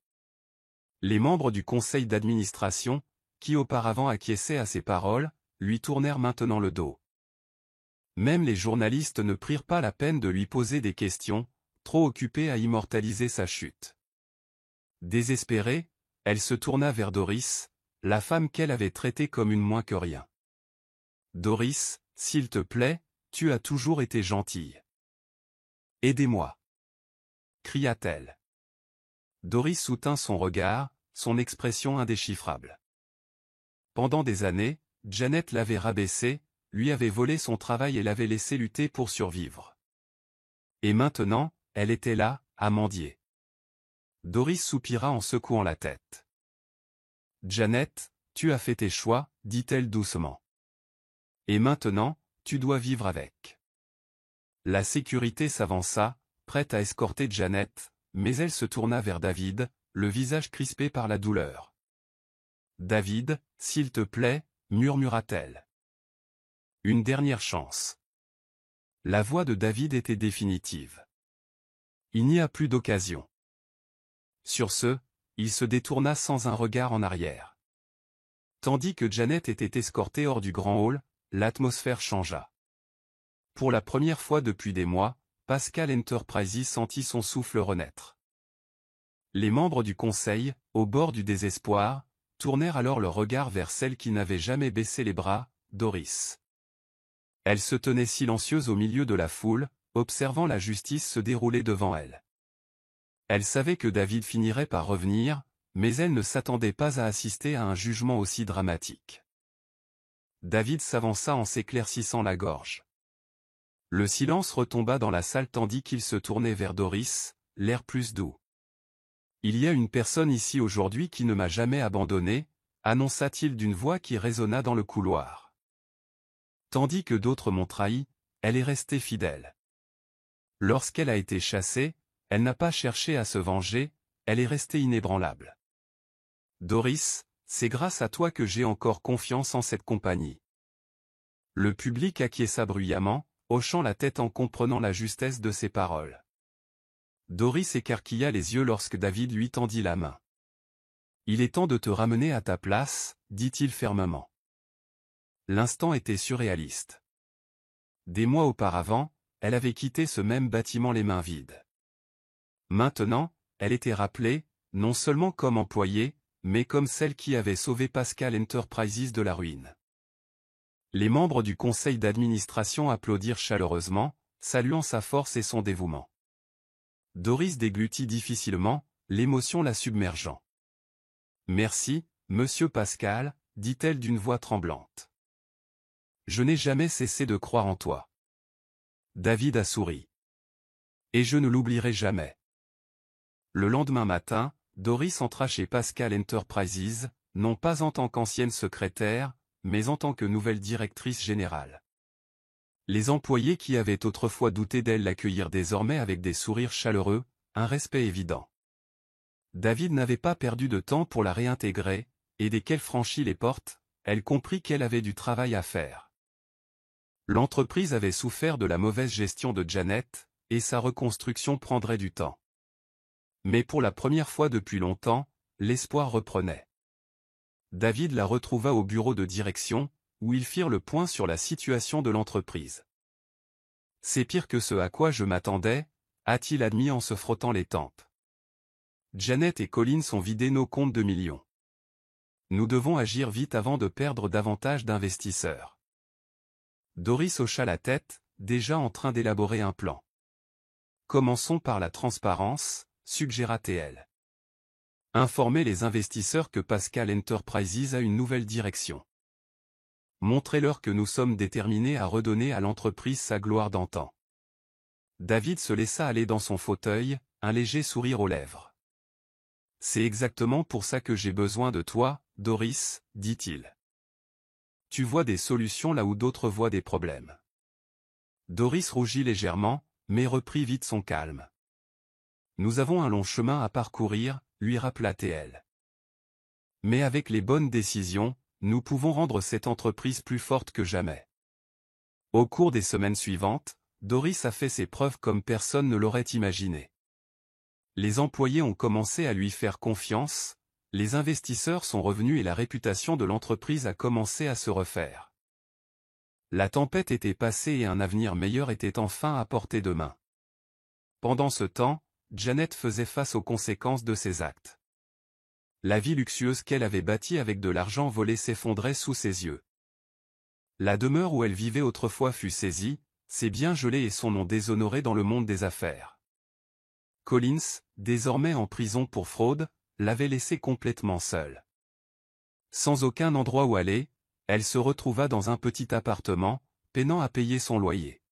Les membres du conseil d'administration, qui auparavant acquiesçaient à ses paroles, lui tournèrent maintenant le dos. Même les journalistes ne prirent pas la peine de lui poser des questions, trop occupés à immortaliser sa chute. Désespérée, elle se tourna vers Doris, la femme qu'elle avait traitée comme une moins que rien. « Doris, s'il te plaît, tu as toujours été gentille. Aidez-moi » cria-t-elle. Doris soutint son regard, son expression indéchiffrable. Pendant des années, Janet l'avait rabaissé, lui avait volé son travail et l'avait laissé lutter pour survivre. Et maintenant, elle était là, à mendier. Doris soupira en secouant la tête. « Janet, tu as fait tes choix, dit-elle doucement. Et maintenant, tu dois vivre avec. » La sécurité s'avança, prête à escorter Janet, mais elle se tourna vers David, le visage crispé par la douleur. « David, s'il te plaît, » murmura-t-elle. « Une dernière chance. » La voix de David était définitive. Il n'y a plus d'occasion. Sur ce, il se détourna sans un regard en arrière. Tandis que Janet était escortée hors du grand hall, l'atmosphère changea. Pour la première fois depuis des mois, Pascal Enterprises sentit son souffle renaître. Les membres du conseil, au bord du désespoir, tournèrent alors leur regard vers celle qui n'avait jamais baissé les bras, Doris. Elle se tenait silencieuse au milieu de la foule, observant la justice se dérouler devant elle. Elle savait que David finirait par revenir, mais elle ne s'attendait pas à assister à un jugement aussi dramatique. David s'avança en s'éclaircissant la gorge. Le silence retomba dans la salle tandis qu'il se tournait vers Doris, l'air plus doux. « Il y a une personne ici aujourd'hui qui ne m'a jamais abandonné », annonça-t-il d'une voix qui résonna dans le couloir. Tandis que d'autres m'ont trahi, elle est restée fidèle. Lorsqu'elle a été chassée, elle n'a pas cherché à se venger, elle est restée inébranlable. Doris, c'est grâce à toi que j'ai encore confiance en cette compagnie. Le public acquiesça bruyamment, hochant la tête en comprenant la justesse de ses paroles. Doris écarquilla les yeux lorsque David lui tendit la main. « Il est temps de te ramener à ta place, » dit-il fermement. L'instant était surréaliste. Des mois auparavant, elle avait quitté ce même bâtiment les mains vides. Maintenant, elle était rappelée, non seulement comme employée, mais comme celle qui avait sauvé Pascal Enterprises de la ruine. Les membres du conseil d'administration applaudirent chaleureusement, saluant sa force et son dévouement. Doris déglutit difficilement, l'émotion la submergeant. « Merci, monsieur Pascal, » dit-elle d'une voix tremblante. « Je n'ai jamais cessé de croire en toi. » David a souri. « Et je ne l'oublierai jamais. » Le lendemain matin, Doris entra chez Pascal Enterprises, non pas en tant qu'ancienne secrétaire, mais en tant que nouvelle directrice générale. Les employés qui avaient autrefois douté d'elle l'accueillirent désormais avec des sourires chaleureux, un respect évident. David n'avait pas perdu de temps pour la réintégrer, et dès qu'elle franchit les portes, elle comprit qu'elle avait du travail à faire. L'entreprise avait souffert de la mauvaise gestion de Janet, et sa reconstruction prendrait du temps. Mais pour la première fois depuis longtemps, l'espoir reprenait. David la retrouva au bureau de direction, où ils firent le point sur la situation de l'entreprise. « C'est pire que ce à quoi je m'attendais », a-t-il admis en se frottant les tempes. Janet et Collins ont vidé nos comptes de millions. Nous devons agir vite avant de perdre davantage d'investisseurs. Doris hocha la tête, déjà en train d'élaborer un plan. Commençons par la transparence, suggéra-t-elle. Informer les investisseurs que Pascal Enterprises a une nouvelle direction. Montrez-leur que nous sommes déterminés à redonner à l'entreprise sa gloire d'antan. David se laissa aller dans son fauteuil, un léger sourire aux lèvres. « C'est exactement pour ça que j'ai besoin de toi, Doris, » dit-il. « Tu vois des solutions là où d'autres voient des problèmes. » Doris rougit légèrement, mais reprit vite son calme. « Nous avons un long chemin à parcourir, » lui rappela-t-elle. « Mais avec les bonnes décisions, nous pouvons rendre cette entreprise plus forte que jamais. » Au cours des semaines suivantes, Doris a fait ses preuves comme personne ne l'aurait imaginé. Les employés ont commencé à lui faire confiance, les investisseurs sont revenus et la réputation de l'entreprise a commencé à se refaire. La tempête était passée et un avenir meilleur était enfin à portée de main. Pendant ce temps, Janet faisait face aux conséquences de ses actes. La vie luxueuse qu'elle avait bâtie avec de l'argent volé s'effondrait sous ses yeux. La demeure où elle vivait autrefois fut saisie, ses biens gelés et son nom déshonoré dans le monde des affaires. Collins, désormais en prison pour fraude, l'avait laissée complètement seule. Sans aucun endroit où aller, elle se retrouva dans un petit appartement, peinant à payer son loyer.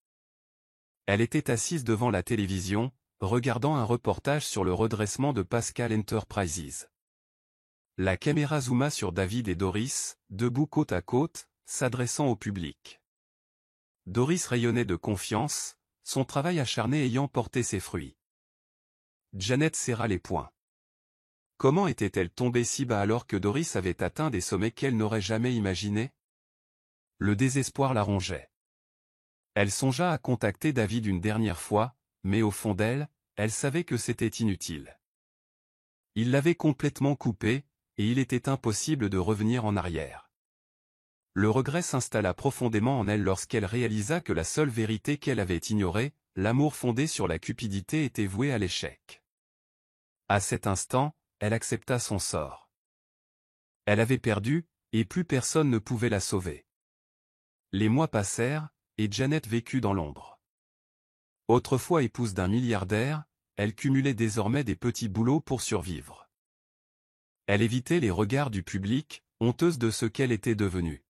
Elle était assise devant la télévision, regardant un reportage sur le redressement de Pascal Enterprises. La caméra zooma sur David et Doris, debout côte à côte, s'adressant au public. Doris rayonnait de confiance, son travail acharné ayant porté ses fruits. Janet serra les poings. Comment était-elle tombée si bas alors que Doris avait atteint des sommets qu'elle n'aurait jamais imaginés? Le désespoir la rongeait. Elle songea à contacter David une dernière fois, mais au fond d'elle, elle savait que c'était inutile. Il l'avait complètement coupée, et il était impossible de revenir en arrière. Le regret s'installa profondément en elle lorsqu'elle réalisa que la seule vérité qu'elle avait ignorée, l'amour fondé sur la cupidité, était voué à l'échec. À cet instant, elle accepta son sort. Elle avait perdu, et plus personne ne pouvait la sauver. Les mois passèrent, et Janet vécut dans l'ombre. Autrefois épouse d'un milliardaire, elle cumulait désormais des petits boulots pour survivre. Elle évitait les regards du public, honteuse de ce qu'elle était devenue.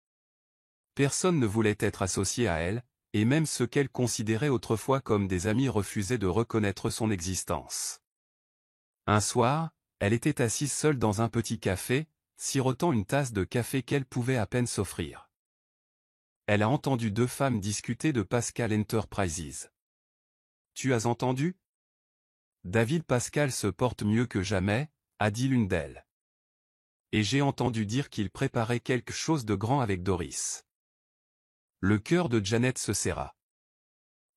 Personne ne voulait être associé à elle, et même ceux qu'elle considérait autrefois comme des amis refusaient de reconnaître son existence. Un soir, elle était assise seule dans un petit café, sirotant une tasse de café qu'elle pouvait à peine s'offrir. Elle a entendu deux femmes discuter de Pascal Enterprises. « Tu as entendu ? David Pascal se porte mieux que jamais, a dit l'une d'elles. Et j'ai entendu dire qu'il préparait quelque chose de grand avec Doris. » Le cœur de Janet se serra.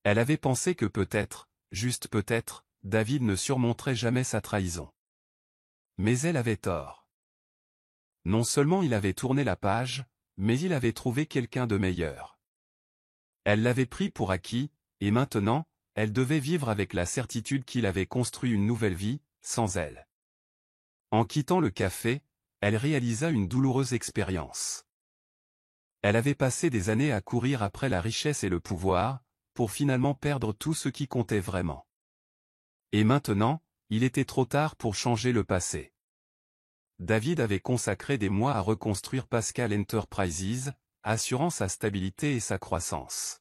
Elle avait pensé que peut-être, juste peut-être, David ne surmonterait jamais sa trahison. Mais elle avait tort. Non seulement il avait tourné la page, mais il avait trouvé quelqu'un de meilleur. Elle l'avait pris pour acquis, et maintenant, elle devait vivre avec la certitude qu'il avait construit une nouvelle vie, sans elle. En quittant le café, elle réalisa une douloureuse expérience. Elle avait passé des années à courir après la richesse et le pouvoir, pour finalement perdre tout ce qui comptait vraiment. Et maintenant, il était trop tard pour changer le passé. David avait consacré des mois à reconstruire Pascal Enterprises, assurant sa stabilité et sa croissance.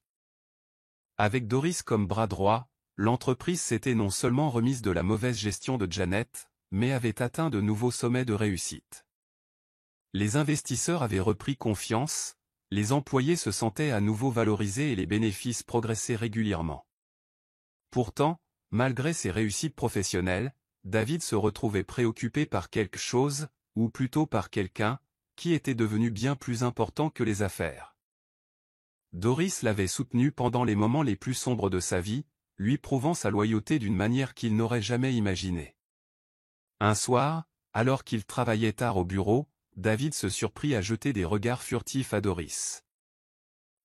Avec Doris comme bras droit, l'entreprise s'était non seulement remise de la mauvaise gestion de Janet, mais avait atteint de nouveaux sommets de réussite. Les investisseurs avaient repris confiance, les employés se sentaient à nouveau valorisés et les bénéfices progressaient régulièrement. Pourtant, malgré ses réussites professionnelles, David se retrouvait préoccupé par quelque chose, ou plutôt par quelqu'un, qui était devenu bien plus important que les affaires. Doris l'avait soutenu pendant les moments les plus sombres de sa vie, lui prouvant sa loyauté d'une manière qu'il n'aurait jamais imaginée. Un soir, alors qu'il travaillait tard au bureau, David se surprit à jeter des regards furtifs à Doris.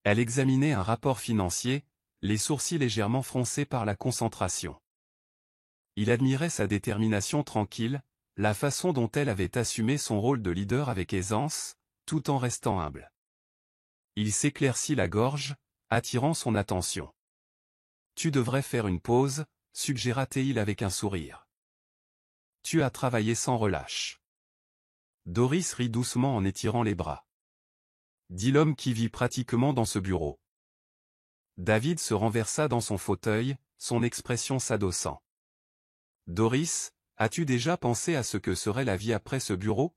Elle examinait un rapport financier, les sourcils légèrement froncés par la concentration. Il admirait sa détermination tranquille, la façon dont elle avait assumé son rôle de leader avec aisance, tout en restant humble. Il s'éclaircit la gorge, attirant son attention. « Tu devrais faire une pause, » suggéra-t-il avec un sourire. « Tu as travaillé sans relâche. » Doris rit doucement en étirant les bras. Dit l'homme qui vit pratiquement dans ce bureau. David se renversa dans son fauteuil, son expression s'adossant. « Doris, as-tu déjà pensé à ce que serait la vie après ce bureau ?»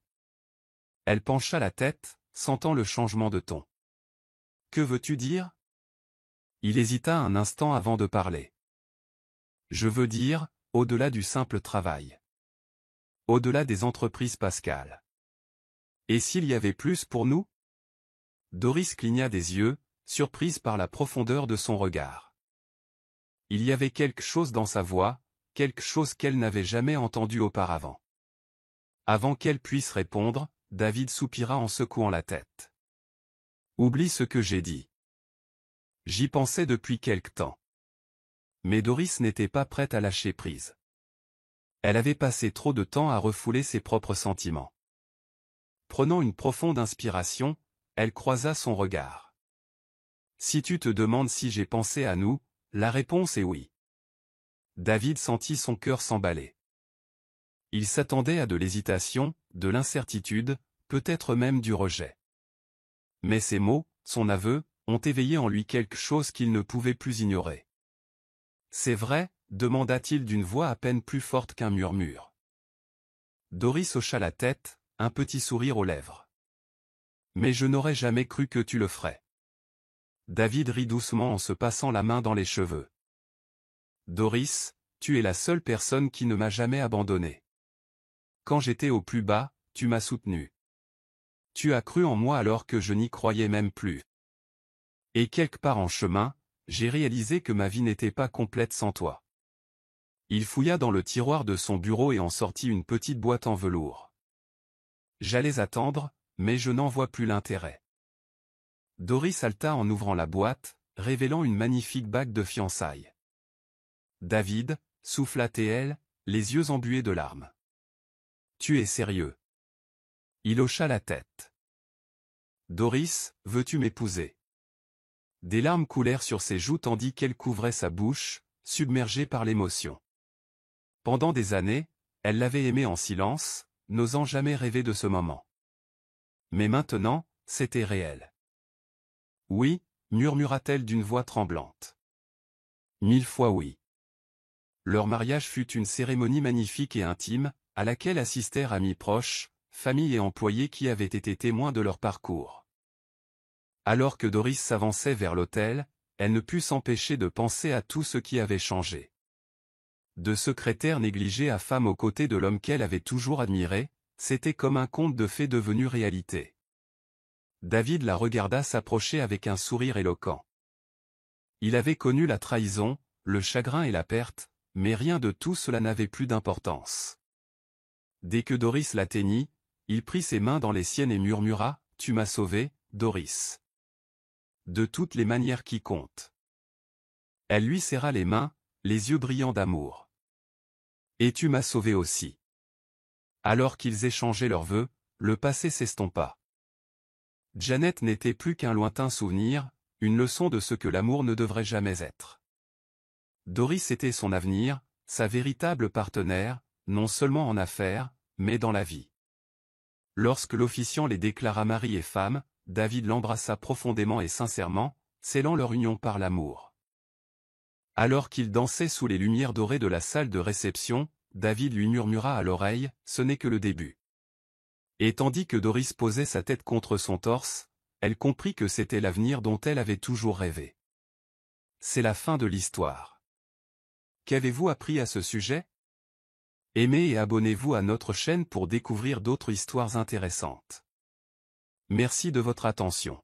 Elle pencha la tête, sentant le changement de ton. « Que veux-tu dire ?» Il hésita un instant avant de parler. « Je veux dire, au-delà du simple travail. Au-delà des entreprises Pascal. Et s'il y avait plus pour nous ?» Doris cligna des yeux, surprise par la profondeur de son regard. Il y avait quelque chose dans sa voix, quelque chose qu'elle n'avait jamais entendu auparavant. Avant qu'elle puisse répondre, David soupira en secouant la tête. « Oublie ce que j'ai dit. J'y pensais depuis quelque temps. » Mais Doris n'était pas prête à lâcher prise. Elle avait passé trop de temps à refouler ses propres sentiments. Prenant une profonde inspiration, elle croisa son regard. « Si tu te demandes si j'ai pensé à nous, la réponse est oui. » David sentit son cœur s'emballer. Il s'attendait à de l'hésitation, de l'incertitude, peut-être même du rejet. Mais ces mots, son aveu, ont éveillé en lui quelque chose qu'il ne pouvait plus ignorer. « C'est vrai ?» demanda-t-il d'une voix à peine plus forte qu'un murmure. Doris hocha la tête, un petit sourire aux lèvres. « Mais je n'aurais jamais cru que tu le ferais. » David rit doucement en se passant la main dans les cheveux. « Doris, tu es la seule personne qui ne m'a jamais abandonné. Quand j'étais au plus bas, tu m'as soutenu. Tu as cru en moi alors que je n'y croyais même plus. Et quelque part en chemin, j'ai réalisé que ma vie n'était pas complète sans toi. » Il fouilla dans le tiroir de son bureau et en sortit une petite boîte en velours. « J'allais attendre, mais je n'en vois plus l'intérêt. Doris haleta en ouvrant la boîte, révélant une magnifique bague de fiançailles. David, souffla-t-elle, les yeux embués de larmes. Tu es sérieux? Il hocha la tête. Doris, veux-tu m'épouser? Des larmes coulèrent sur ses joues tandis qu'elle couvrait sa bouche, submergée par l'émotion. Pendant des années, elle l'avait aimé en silence, n'osant jamais rêver de ce moment. Mais maintenant, c'était réel. Oui, murmura-t-elle d'une voix tremblante. 1000 fois oui. Leur mariage fut une cérémonie magnifique et intime, à laquelle assistèrent amis proches, famille et employés qui avaient été témoins de leur parcours. Alors que Doris s'avançait vers l'autel, elle ne put s'empêcher de penser à tout ce qui avait changé. De secrétaire négligée à femme aux côtés de l'homme qu'elle avait toujours admiré, c'était comme un conte de fées devenu réalité. David la regarda s'approcher avec un sourire éloquent. Il avait connu la trahison, le chagrin et la perte, mais rien de tout cela n'avait plus d'importance. Dès que Doris l'atteignit, il prit ses mains dans les siennes et murmura, « Tu m'as sauvé, Doris. De toutes les manières qui comptent. » Elle lui serra les mains, les yeux brillants d'amour. « Et tu m'as sauvé aussi. » Alors qu'ils échangeaient leurs vœux, le passé s'estompa. Janet n'était plus qu'un lointain souvenir, une leçon de ce que l'amour ne devrait jamais être. Doris était son avenir, sa véritable partenaire, non seulement en affaires, mais dans la vie. Lorsque l'officiant les déclara mari et femme, David l'embrassa profondément et sincèrement, scellant leur union par l'amour. Alors qu'ils dansaient sous les lumières dorées de la salle de réception, David lui murmura à l'oreille, « Ce n'est que le début. » Et tandis que Doris posait sa tête contre son torse, elle comprit que c'était l'avenir dont elle avait toujours rêvé. C'est la fin de l'histoire. Qu'avez-vous appris à ce sujet? Aimez et abonnez-vous à notre chaîne pour découvrir d'autres histoires intéressantes. Merci de votre attention.